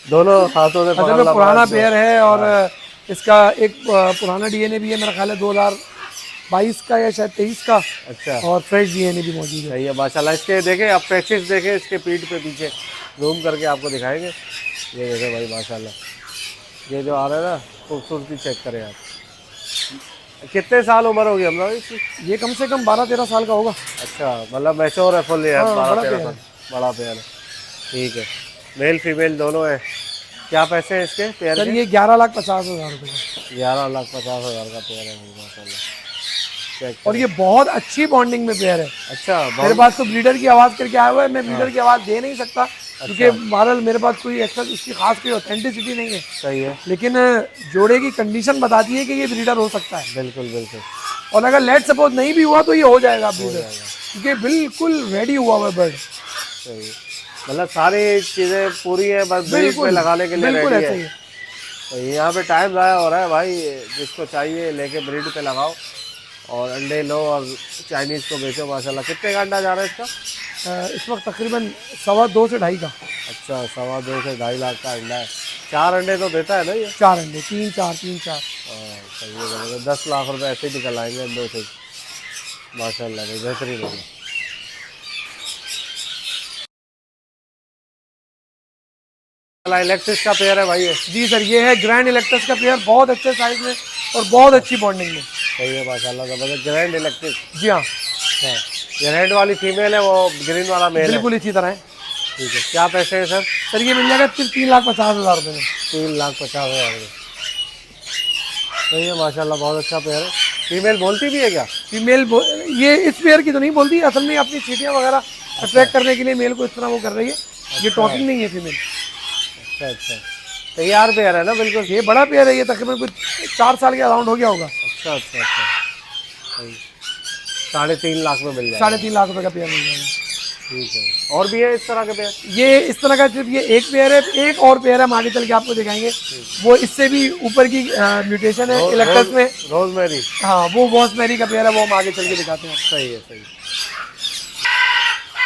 दोनों हाथों से असल में पकड़ना पुराना पड़ा। पेयर है और इसका एक पुराना डीएनए भी है, मेरा ख्याल है 2022 का या शायद 23 का, अच्छा और फ्रेश डीएनए भी मौजूद है। सही है माशाल्लाह। इसके देखें आप पैचेस देखें इसके पीठ पे पीछे, जूम करके आपको दिखाएंगे। ये देखें भाई माशाल्लाह, ये जो आ रहा है ना खूबसूरती चेक करें आप। कितने साल उम्र होगी हम लोग इसकी? ये कम से कम 12-13 साल का होगा। अच्छा मतलब मैच्योर है फुल है? हाँ, 12-13 साल बड़ा पेयर है। ठीक है, मेल फीमेल दोनों है। क्या पैसे हैं इसके पेयर सर के? ये 11,50,000 रुपये का, 11,50,000 का पेयर है माशाल्लाह। चेक और ये बहुत अच्छी बॉन्डिंग में पेयर है। अच्छा मेरे पास तो ब्रीडर की आवाज़ करके आया हुआ है, मैं ब्रीडर की आवाज़ दे नहीं सकता क्योंकि बहरहाल मेरे पास कोई एक्स्ट्रा उसकी खास कोई ऑथेंटिसिटी नहीं है, सही है। लेकिन जोड़े की कंडीशन बताती है कि ये ब्रीडर हो सकता है। बिल्कुल बिल्कुल और अगर लेट सपोज नहीं भी हुआ तो ये हो जाएगा ब्रीडर, क्योंकि बिल्कुल रेडी हुआ हुआ बर्ड। सही है। मतलब सारी चीज़ें पूरी है, बस ब्रीड पे लगाने के लिए बिल्कुल रेडी ऐसा है। ही है। तो यहाँ पे टाइम ज़ाया हो रहा है भाई, जिसको चाहिए लेके ब्रीड पे लगाओ और अंडे लो और चाइनीज़ को बेचो माशाल्लाह। कितने का अंडा जा रहा है इसका? इस वक्त तकरीबन 2.25 से 2.5 का। अच्छा 2.25 से 2.5 लाख का अंडा है। 4 अंडे तो देता है ना ये? 4 अंडे, 3-4 3-4। सही है। 10 लाख रुपए ऐसे ही निकल आएंगे अंडों से माशाल्लाह भाई, बेहतरीन होगा। इलेक्ट्रिक का पेयर है भाई ये? जी सर ये है ग्रैंड इलेक्ट्रस का पेयर, बहुत अच्छे साइज में और बहुत अच्छी बॉन्डिंग में। सही है माशाल्लाह जबरदस्त। Grand electric. जी हाँ, ये रेड वाली फीमेल है, वो ग्रीन वाला मेल है। बिल्कुल इसी तरह है। ठीक है, क्या पैसे हैं सर? सर ये मिल जाएगा 3,50,000 रुपये में। 3,50,000 में। सही है माशाल्लाह, बहुत अच्छा पेयर है। फीमेल बोलती भी है क्या? फीमेल ये इस पेयर की तो नहीं बोलती, असल में अपनी चीटियाँ वगैरह अट्रैक्ट करने के लिए मेल को इस तरह वो कर रही है। ये टॉकिंग नहीं है फीमेल। अच्छा अच्छा, तैयार पेयर है ना बिल्कुल? ये बड़ा पेयर है, ये तकरीबन कुछ 4 साल के अराउंड हो गया होगा। अच्छा अच्छा अच्छा, सही। 3.5 लाख में मिल जाएगा। 3.5 लाख रुपए का पेयर मिल जाएगा। ठीक है, और भी है इस तरह के पेयर? ये इस तरह का सिर्फ ये एक पेयर है, एक और पेयर है हम आगे चल के आपको दिखाएंगे, वो इससे भी ऊपर की म्यूटेशन है इलेक्ट्रस में। रोजमेरी? हाँ वो बॉसमेरी का पेयर है, वो हम आगे चल के दिखाते हैं। सही है सही।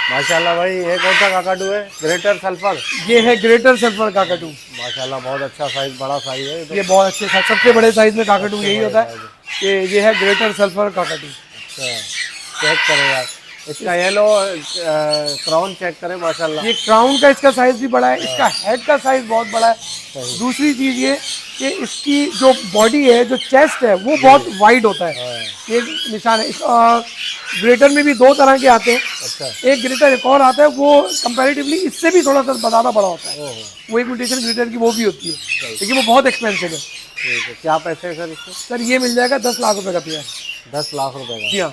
माशाल्लाह भाई, ये कौन सा काकाटू है? Greater sulphur? ये है ग्रेटर सल्फर काकाटू। माशाल्लाह बहुत अच्छा साइज, बड़ा साइज है तो। ये बहुत अच्छे साइज, सबसे बड़े साइज में काकाटू यही होता है कि ये है ग्रेटर सल्फर काकाटू। अच्छा, चेक करें यार इसका येलो क्राउन चेक करें माशाल्लाह। ये क्राउन का इसका साइज भी बड़ा है, इसका हेड का साइज बहुत बड़ा है। दूसरी चीज ये कि इसकी जो बॉडी है, जो चेस्ट है, वो बहुत वाइड होता है। ये निशान है। ग्रेटर में भी 2 तरह के आते हैं। अच्छा, एक ग्रेटर एक और आता है, वो कंपैरेटिवली इससे भी थोड़ा सा ज़्यादा बड़ा होता है। वो एक म्यूटेशन ग्रेटर की वो भी होती है, लेकिन वो बहुत एक्सपेंसिव है। ठीक है, क्या पैसे हैं सर इसके? सर ये मिल जाएगा 10 लाख रुपए का पेयर। 10 लाख रुपए का? जी हाँ।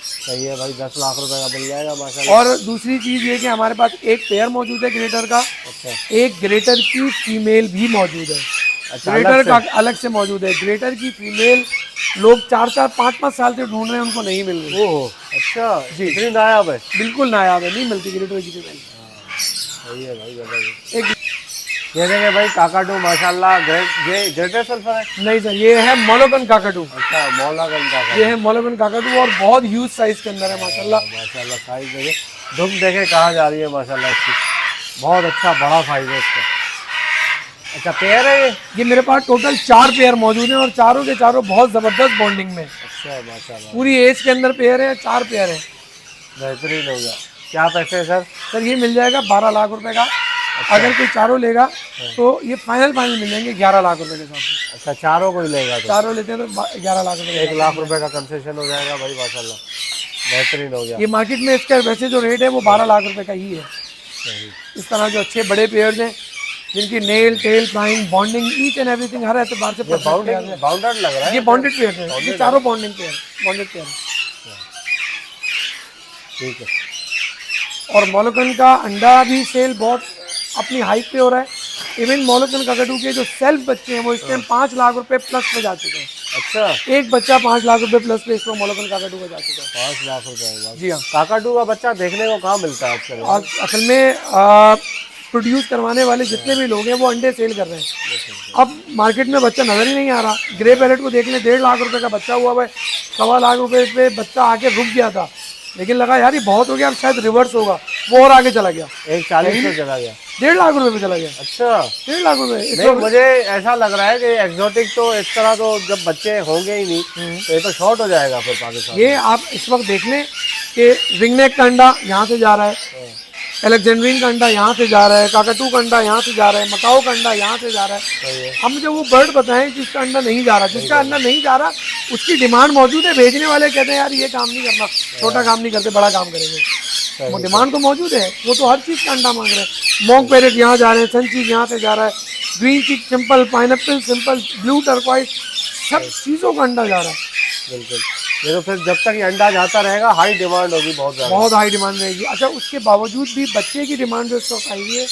सही है भाई, 10 लाख रुपए का मिल जाएगा माशाल्लाह। और दूसरी चीज़ ये कि हमारे पास एक पेयर मौजूद है ग्रेटर का, अच्छा, एक ग्रेटर की फीमेल भी मौजूद है। अच्छा, ग्रेटर का अलग से मौजूद है। ग्रेटर की फीमेल लोग 4-4, 5-5 साल से ढूंढ रहे हैं, उनको नहीं मिल रही। ओह अच्छा जी, इतनी नायाब है? बिल्कुल नायाब है, नहीं मिलती ग्रेटर की फीमेल। सही है भाई, जबरदस्त। एक ये देखें भाई काकाटू माशाल्लाह, ये ग्रेटर सल्फर है? नहीं सर, ये है मोलोगन काकाटू। अच्छा, मौलागन काकाटू। ये है मोलोगन काकाटू और बहुत ह्यूज साइज के अंदर है माशाल्लाह। माशाल्लाह साइज देखे, धुम देखे कहाँ जा रही है माशाल्लाह इसकी, बहुत अच्छा बड़ा साइज है इसका। अच्छा, पेयर है ये मेरे पास टोटल 4 पेयर मौजूद हैं और चारों के चारों बहुत ज़बरदस्त बॉन्डिंग में। अच्छा माशाल्लाह, पूरी एज के अंदर पेयर है, 4 पेयर है। बेहतरीन हो गया। क्या पैसे है सर? सर ये मिल जाएगा 12 लाख रुपए का। अगर कोई चारों लेगा तो ये फाइनल मिल जाएंगे 11 लाख रुपए के साथ। अच्छा, चारों को ही लेगा तो? चारों लेते हैं तो 11 लाख रुपए। 1 लाख रुपए का कंसेशन हो जाएगा भाई माशाल्लाह, बेहतरीन हो गया। ये मार्केट में इसका वैसे जो रेट है वो 12 लाख रुपए का ही है। इस तरह जो अच्छे बड़े पेयर्स हैं जिनकी nail tail flying bonding each and everything हर एतबार से बाउंडेड लग रहा है। ये बॉन्डेड पेयर है, ये चारों बॉन्डिंग पेयर बॉन्डेड पेयर है। ठीक है। और मोलोकन का अंडा भी सेल बहुत अपनी हाइट पे हो रहा है। इवन मोलोकन काकाटू के जो सेल्फ बच्चे हैं वो इस टाइम 5 लाख रुपए प्लस पे जा चुके हैं। अच्छा, एक बच्चा 5 लाख रुपए प्लस पे इस वक्त मोलोकन काकाटू का जा चुका है। 5 लाख रुपए। जी हाँ। काकाटू का बच्चा देखने को कहाँ मिलता है आजकल? और असल में प्रोड्यूस करवाने वाले जितने भी लोग हैं वो अंडे सेल कर रहे हैं। अब मार्केट में बच्चा नजर ही नहीं आ रहा। ग्रे पैरेट को देख लें, 1.5 लाख रुपए का बच्चा हुआ है, 1.25 लाख रुपए पे बच्चा आके रुक गया था, लेकिन लगा यार ये बहुत हो गया, अब शायद रिवर्स होगा, वो और आगे चला गया, 140 में चला गया। 1.5 लाख रुपए पे चला गया। अच्छा, 1.5 लाख रुपए। नहीं मुझे ऐसा लग रहा है कि एग्जोटिक तो इस तरह तो जब बच्चे होंगे ही नहीं तो ये तो शॉर्ट हो जाएगा फिर पाकिस्तान। ये आप इस वक्त देख लें कि रिंगनेक का अंडा यहाँ से जा रहा है, एलेक्जेंड्रीन का अंडा यहाँ से जा रहा है, काकाटू का अंडा यहाँ से जा रहा है, मकाओ का अंडा यहाँ से जा रहा है। हम मुझे वो बर्ड बताएं जिसका अंडा नहीं जा रहा, जिसका अंडा नहीं जा रहा उसकी डिमांड मौजूद है। भेजने वाले कहते हैं यार ये काम नहीं करना, छोटा काम नहीं करते, बड़ा काम करेंगे। वो डिमांड तो मौजूद है, वो तो हर चीज़ का अंडा मांग रहे हैं। मॉन्ग पैरेट यहाँ जा रहे हैं, सन चीज यहाँ से जा रहा है, ग्रीन चिक simple, pineapple simple, blue turquoise, सब चीज़ों का अंडा जा रहा है। बिल्कुल, ये तो फिर जब तक ये अंडा जाता रहेगा हाई डिमांड होगी, बहुत ज़्यादा, बहुत हाई डिमांड रहेगी। अच्छा, उसके बावजूद भी बच्चे की डिमांड जो इस वक्त आई है,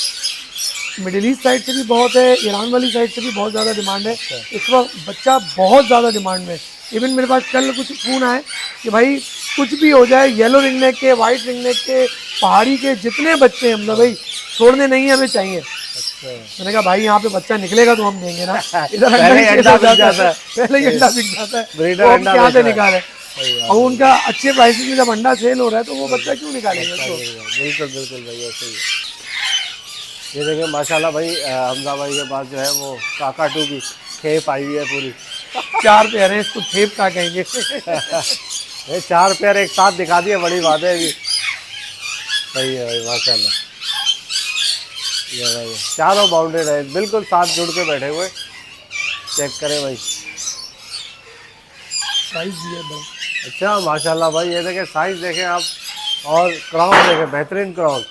मिडिल ईस्ट साइड से भी बहुत है, ईरान वाली साइड से भी बहुत ज़्यादा डिमांड है। इस वक्त बच्चा बहुत ज़्यादा डिमांड में। इवन मेरे पास कल कुछ फ़ोन आए कि भाई कुछ भी हो जाए, येलो रिंगनेक के, वाइट रिंगनेक के, पहाड़ी के जितने बच्चे हैं, मतलब भाई छोड़ने नहीं है, हमें चाहिए। अच्छा, मैंने कहा भाई यहाँ पे बच्चा निकलेगा तो हम देंगे ना। इधर पहले ही अंडा बिक जाता है, पहले ही अंडा बिक जाता है, ब्रीडर वो हम अंडा क्या बेच से रहा है। निकाले। सही बात और उनका अच्छे प्राइसेस में जब अंडा सेल हो रहा है तो वो बच्चा क्यों निकालेंगे उसको? बिल्कुल बिल्कुल भाई, ऐसे ही है। ये देखिए माशाल्लाह भाई, हमजा भाई के पास जो है वो काकाटू की खेप आई हुई है पूरी। 4 पेयर हैं, इसको खेप का कहेंगे। ये 4 पेयर एक साथ दिखा दिए, बड़ी बात है अभी। सही है भाई माशाल्लाह। ये भाई चारों बाउंडेड है, बिल्कुल साथ जुड़ के बैठे हुए। चेक करें भाई, साइज भी है बड़ा। अच्छा माशाल्लाह भाई, ये देखें साइज देखें आप, और क्राउन देखें, बेहतरीन क्राउन,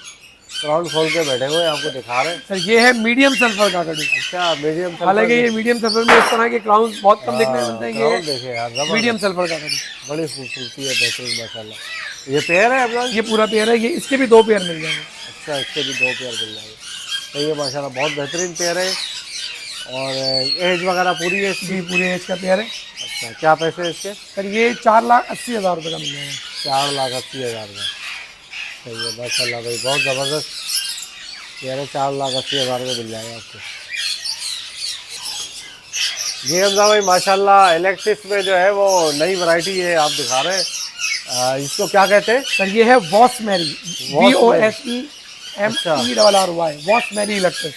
क्राउन खोल के बैठे हुए आपको दिखा रहे हैं। सर ये है मीडियम सल्फर काकाटू। अच्छा, मीडियम, हालांकि ये मीडियम सल्फर में इस तरह के क्राउन बहुत कम देखने को मिलते हैं। क्राउन ये देखे यार, मीडियम सल्फर काकाटू, बड़ी खूबसूरती है, बेहतरीन माशाल्लाह। ये पेयर है अपना? ये पूरा पेयर है। ये इसके भी 2 पेयर मिल जाएंगे। अच्छा, इसके भी 2 पेयर मिल जाएंगे। तो ये माशाल्लाह बहुत बेहतरीन पेयर है। और एज वगैरह पूरी है इसकी? जी पूरे एज का पेयर है। अच्छा, क्या पैसे है इसके? सर ये 4,80,000 रुपये का मिल जाएगा। 4,80,000 का। सही है माशाल्लाह भाई, बहुत ज़बरदस्त पेयर है, 4,80,000 में मिल जाएगा आपको। जी हमजा भाई माशाल्लाह, इलेक्ट्रिक्स में जो है वो नई वैरायटी है आप दिखा रहे हैं, इसको क्या कहते हैं? सर ये है वॉसमेरी, VOSEMERRY, वॉसमेरी इलेक्ट्रिक।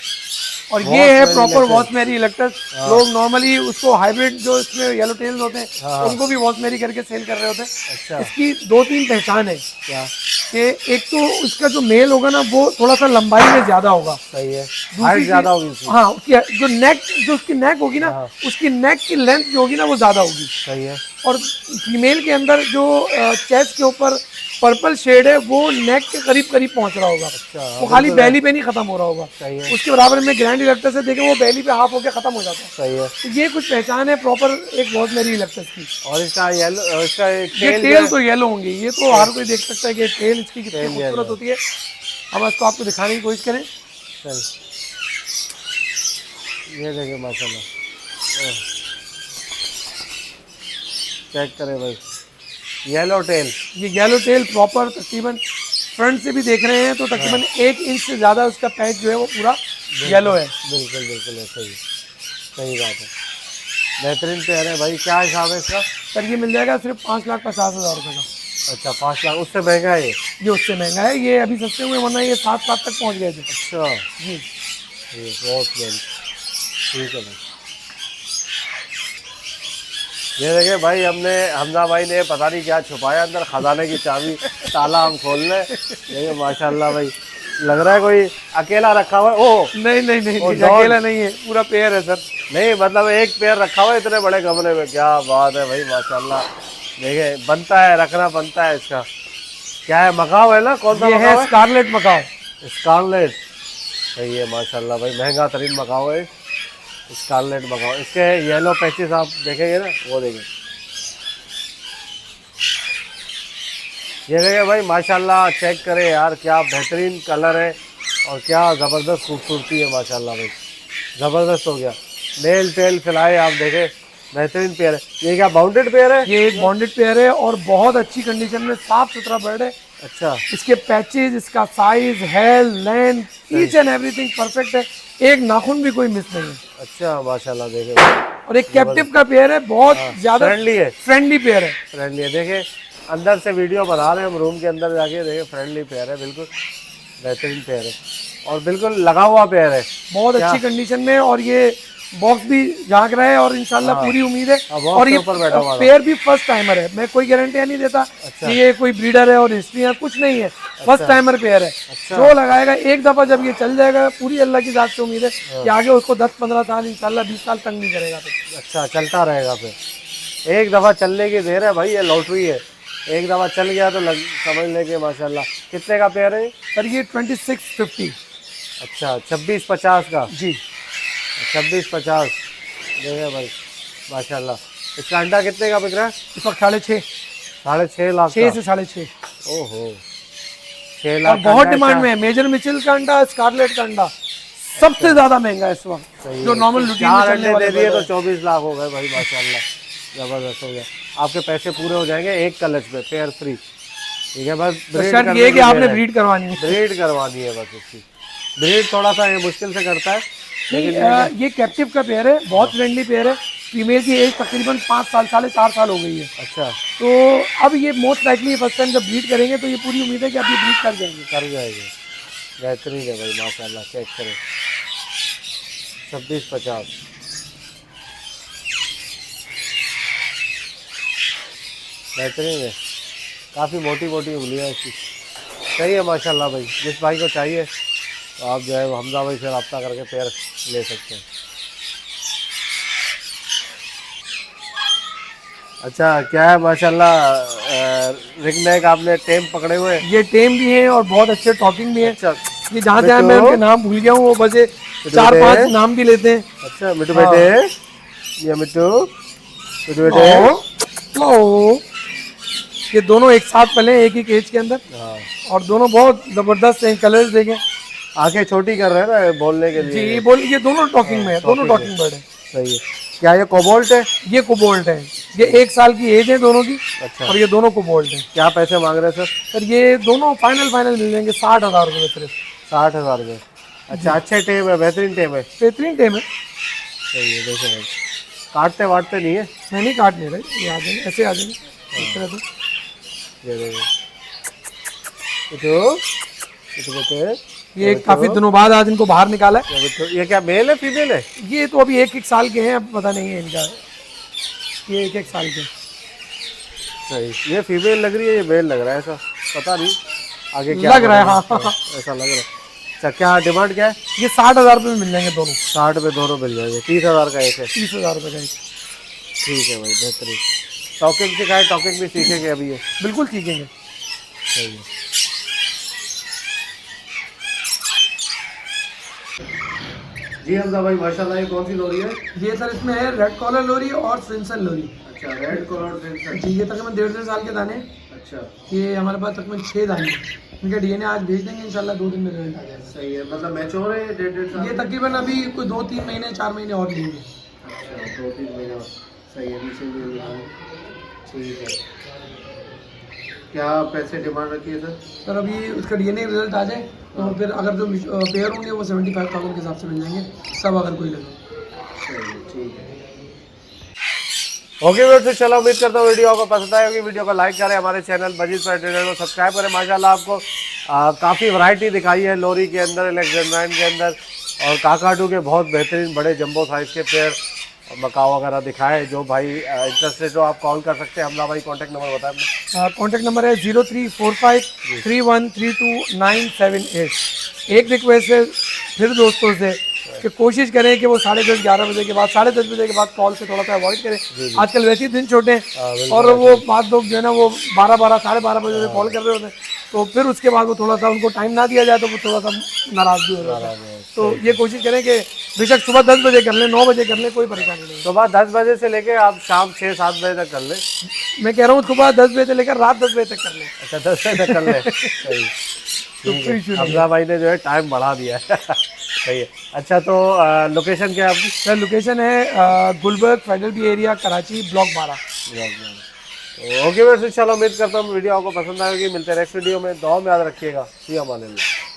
और ये है प्रॉपर वॉसमेरी इलेक्ट्रिक। लोग नॉर्मली उसको हाइब्रिड जो इसमें येलो टेल्स होते हैं उनको भी वॉसमेरी करके सेल कर रहे होते हैं। अच्छा, इसकी 2-3 पहचान है क्या? कि एक तो उसका जो मेल होगा ना वो थोड़ा सा लंबाई में ज्यादा होगा। सही है, दूसरी हाइट चीज- ज़्यादा होगी इसकी। हाँ, उसकी जो उसकी नेक होगी ना, उसकी नेक की लेंथ जो होगी ना वो ज्यादा होगी। सही है। और फीमेल के अंदर जो चेस्ट के ऊपर पर्पल शेड है वो नेक के करीब करीब पहुंच रहा होगा। अच्छा, वो खाली बैली पे नहीं खत्म हो रहा होगा। सही है। उसके बराबर में ग्रैंड इलेक्टर से देखें वो बैली पे हाफ होकर खत्म हो जाता है। सही है। तो ये कुछ पहचान है प्रॉपर एक बहुत मेरी इलेक्टर की। और इसका येलो, इसका ये टेल टेल तो येलो होंगे, ये तो हर कोई देख सकता है कि टेल इसकी कितनी टेल खूबसूरत होती है। हम इसको आपको दिखाने की कोशिश करें। ये देखिए माशाल्लाह, चेक करें भाई, येलो टेल। ये येलो टेल प्रॉपर तकरीबन फ्रंट से भी देख रहे हैं तो तकरीबन 1 इंच से ज़्यादा उसका पैच जो है वो पूरा येलो है। बिल्कुल बिल्कुल ऐसा ही, सही बात है। बेहतरीन पेयर है भाई। क्या हिसाब है इसका? सर ये मिल जाएगा सिर्फ 5,50,000 रुपये का। अच्छा, 5 लाख, उससे महंगा है ये? ये उससे महंगा है, ये अभी सस्ते हुए, वरना ये 7 तक पहुंच गए थे। अच्छा, जी ये बहुत ठीक है भाई। ये देखिए भाई, हमने हमजा भाई ने पता नहीं क्या छुपाया अंदर, खजाने की चाबी, ताला हम खोल ले। देखिए माशाल्लाह भाई, लग रहा है कोई अकेला रखा हुआ है। ओह नहीं नहीं नहीं, और नहीं अकेला नहीं है, पूरा पेयर है सर। नहीं, मतलब एक पेयर रखा हुआ है इतने बड़े गमले में। क्या बात है भाई माशाल्लाह। देखिए बनता है, रखना बनता है इसका। क्या है, मकाओ है ना? कौन सा ये मकाओ है है? Scarlet macaw. स्कारलेट। सही है माशाल्लाह भाई, महंगा तरीन मकाओ है स्कारलेट मकाओ। इसके येलो पैचेस आप देखेंगे ना, वो देखें। ये देखिए भाई माशाल्लाह, चेक करें यार, क्या बेहतरीन कलर है और क्या ज़बरदस्त खूबसूरती है माशाल्लाह भाई, ज़बरदस्त हो गया। नेल टेल फिलाए आप देखें, बेहतरीन पेयर है। ये क्या बाउंडेड पेयर है? ये एक बॉन्डेड पेयर है और बहुत अच्छी कंडीशन में साफ सुथरा बर्ड है। अच्छा इसके पैचेज, इसका size, health, length, each and everything perfect है। एक नाखून भी कोई मिस नहीं है। अच्छा माशाल्लाह देखे, और एक कैप्टिव का पेयर है, बहुत ज्यादा फ्रेंडली है। फ्रेंडली पेयर है। फ्रेंडली है, देखे अंदर से वीडियो बना रहे हैं हम, रूम के अंदर जाके देखे, फ्रेंडली पेयर है, बिल्कुल बेहतरीन पेयर है और बिल्कुल लगा हुआ पेयर है। बहुत अच्छी कंडीशन में, और ये बॉक्स भी झांक रहा है और इंशाल्लाह पूरी उम्मीद है। बॉक्स और ये के ऊपर बैठा हुआ था। पेयर भी फर्स्ट टाइमर है, मैं कोई गारंटी नहीं देता कि ये कोई ब्रीडर है और हिस्ट्री है, कुछ नहीं है। फर्स्ट टाइमर पेयर है। जो लगाएगा एक दफा जब ये चल जाएगा, पूरी अल्लाह की जात से उम्मीद है कि आगे उसको 10-15 साल इंशाल्लाह 20 साल तंग नहीं करेगा। तो अच्छा चलता रहेगा, फिर एक दफ़ा चलने की देर है भाई, ये लॉटरी है, एक दफ़ा चल गया तो समझ लेंगे माशाल्लाह। कितने का पेयर है सर ये 2650। अच्छा 2650 का जी 2650 देखे भाई माशाल्लाह। इसका अंडा कितने का बिक रहा है? इस वक्त 6.5 6.5 लाख 6 का। से 6.5। ओहो 6 और लाख का बहुत अंडा डिमांड है। में है। मेजर मिचेल का अंडा, स्कारलेट का अंडा सबसे ज्यादा महंगा है इस वक्त, जो नॉर्मल रूटीन में 4 चलने अंडे वाले दे दिए bird तो है। 24 लाख हो गए भाई माशाल्लाह, जबरदस्त हो गया। आपके पैसे पूरे हो जाएंगे एक कलच पे, पेयर फ्री। ठीक है, बस तो शर्त ये है कि आपने ब्रीड करवानी है। ब्रीड करवानी है बस उसकी। ब्रीड थोड़ा सा ये मुश्किल से करता है, लेकिन ये कैप्टिव का पेयर है, बहुत फ्रेंडली पेयर है। फीमेल की एज तकरीबन 5 साल 4.5 साल हो गई है। अच्छा तो अब ये मोस्ट लाइकली फर्स्ट टाइम जब ब्रीड करेंगे तो ये पूरी उम्मीद है कि आप ये ब्रीड कर जाएंगे। कर जाएंगे। बेहतरीन है भाई माशाल्लाह, चेक करें 2650। बेहतरीन है, काफ़ी मोटी मोटी उंगलियाँ इसकी, सही है माशाल्लाह भाई। जिस भाई को चाहिए तो आप जो है वो हमजा भाई से रब्ता करके पेयर ले सकते हैं। अच्छा क्या है माशाल्लाह, रिंग नेक आपने टेम पकड़े हुए हैं। ये टेम भी है और बहुत अच्छे टॉकिंग भी है। अच्छा ये जहाँ जहाँ मैं उनके नाम भूल गया हूँ, वो बस 4-5 नाम भी लेते हैं। अच्छा मिट्टू बेटे, ये मिट्टू बेटे। ओ, ये दोनों एक साथ पले एक ही केज के अंदर, हाँ और दोनों बहुत जबरदस्त हैं। कलर्स देखें, आंखें छोटी कर रहे हैं ना बोलने के लिए। जी बोल, ये दोनों टॉकिंग में है, दोनों टॉकिंग बर्ड है। सही है। क्या ये कोबोल्ट है? ये कोबोल्ट है, ये 1 साल की एज है दोनों की। अच्छा। और ये दोनों कोबोल्ट है। क्या पैसे मांग रहे हैं सर? सर ये दोनों फाइनल मिल जाएंगे 60,000 रुपये सिर्फ। 60,000 रुपये। अच्छा अच्छे टेम है, बेहतरीन टेम है। बेहतरीन टेम है। सही है, देखो भाई काटते वाटते नहीं है। नहीं काट नहीं रहे, ये आ जाएंगे, ऐसे आ जाएंगे इस तरह से। ये देखो मिट्टू बेटे, ये काफी दिनों बाद आज इनको बाहर निकाला है। ये क्या मेल है फीमेल है? ये तो अभी 1-1 साल के हैं, अब पता नहीं है इनका, ये 1-1 साल के। सही, ये फीमेल लग रही है, ये मेल लग रहा है, ऐसा पता नहीं आगे क्या लग रहा है, हाँ। ऐसा लग रहा है। अच्छा क्या डिमांड क्या है? ये 60,000 रुपये में मिल जाएंगे दोनों। 60 पे दोनों मिल जाएंगे, 30,000 का एक है। 30,000 रुपये का एक। ठीक है भाई बेहतरीन। टॉकिंग सिखाए, टॉकिंग भी सीखेंगे अभी ये। बिल्कुल सीखेंगे। सही है। जी हमजा भाई माशाल्लाह, ये कौन सी लोरी है? ये सर इसमें है रेड कॉलर लोरी और फ्रिंसन लोरी। अच्छा रेड कलर सेंसर। जी ये तकरीबन 1.5 साल के दाने। अच्छा ये हमारे पास तकरीबन 6 दाने। इनका डीएनए आज भेज देंगे इंशाल्लाह, 2 दिन में रिजल्ट आ जाएगा। सही है, मतलब मैच्योर है 1.5 साल? ये तकरीबन अभी कोई 2-3 महीने 4 महीने और लेंगे। अच्छा 2-3 महीने और। सही है, नीचे भी ठीक है। क्या पैसे डिमांड रखी है सर? सर अभी उसका डीएनए रिजल्ट आ जाए तो फिर अगर जो पेयर होंगे वो 75,000 के हिसाब से मिल जाएंगे सब, अगर कोई लगे। सही है, ठीक है। ओके व्यूअर्स, चलो उम्मीद करता हूँ वीडियो आपको पसंद आएगी। वीडियो को लाइक करें, हमारे चैनल बजीज पेट ट्रेडर को सब्सक्राइब करें। माशाल्लाह आपको काफ़ी वैरायटी दिखाई है लोरी के अंदर, अलेक्जेंड्राइन के अंदर, और काकाटू के बहुत बेहतरीन बड़े जंबो साइज़ के पेयर, मकाओ वगैरह दिखाए। जो भाई इंटरेस्टेड हो आप कॉल कर सकते हैं। हमला भाई कॉन्टैक्ट नंबर बताएं अपना। कॉन्टैक्ट नंबर है 0345313298। एक रिक्वेस्ट है फिर दोस्तों से कि कोशिश करें कि वो 10:30-11 बजे के बाद, 10:30 बजे के बाद कॉल से थोड़ा सा अवॉइड करें। आजकल वैसे ही दिन छोटे हैं और वो बाद लोग जो है ना वो 12 साढ़े 12 बजे कॉल कर रहे होते हैं, तो फिर उसके बाद वो थोड़ा सा उनको टाइम ना दिया जाए तो वो थोड़ा सा नाराज भी हो जाता है। तो ये कोशिश करें कि बेशक सुबह 10 बजे कर लें, 9 बजे कर लें, कोई परेशानी नहीं। सुबह 10 बजे से लेके आप शाम 6-7 बजे तक कर लें। मैं कह रहा हूँ सुबह 10 बजे से लेकर रात 10 बजे तक कर लें। अच्छा 10 बजे तक कर लें। सही। तो फिर इशू नहीं है। हमजा भाई ने जो है टाइम बढ़ा दिया है सही है। अच्छा तो लोकेशन क्या है आपकी? सर लोकेशन है Gulberg federal B area Karachi block 12। Okay, वैसे इंशाल्लाह उम्मीद करता हूँ वीडियो आपको पसंद आएगी। मिलते हैं नेक्स्ट वीडियो में, दुआ में याद रखिएगा। फ़ी अमान अल्लाह।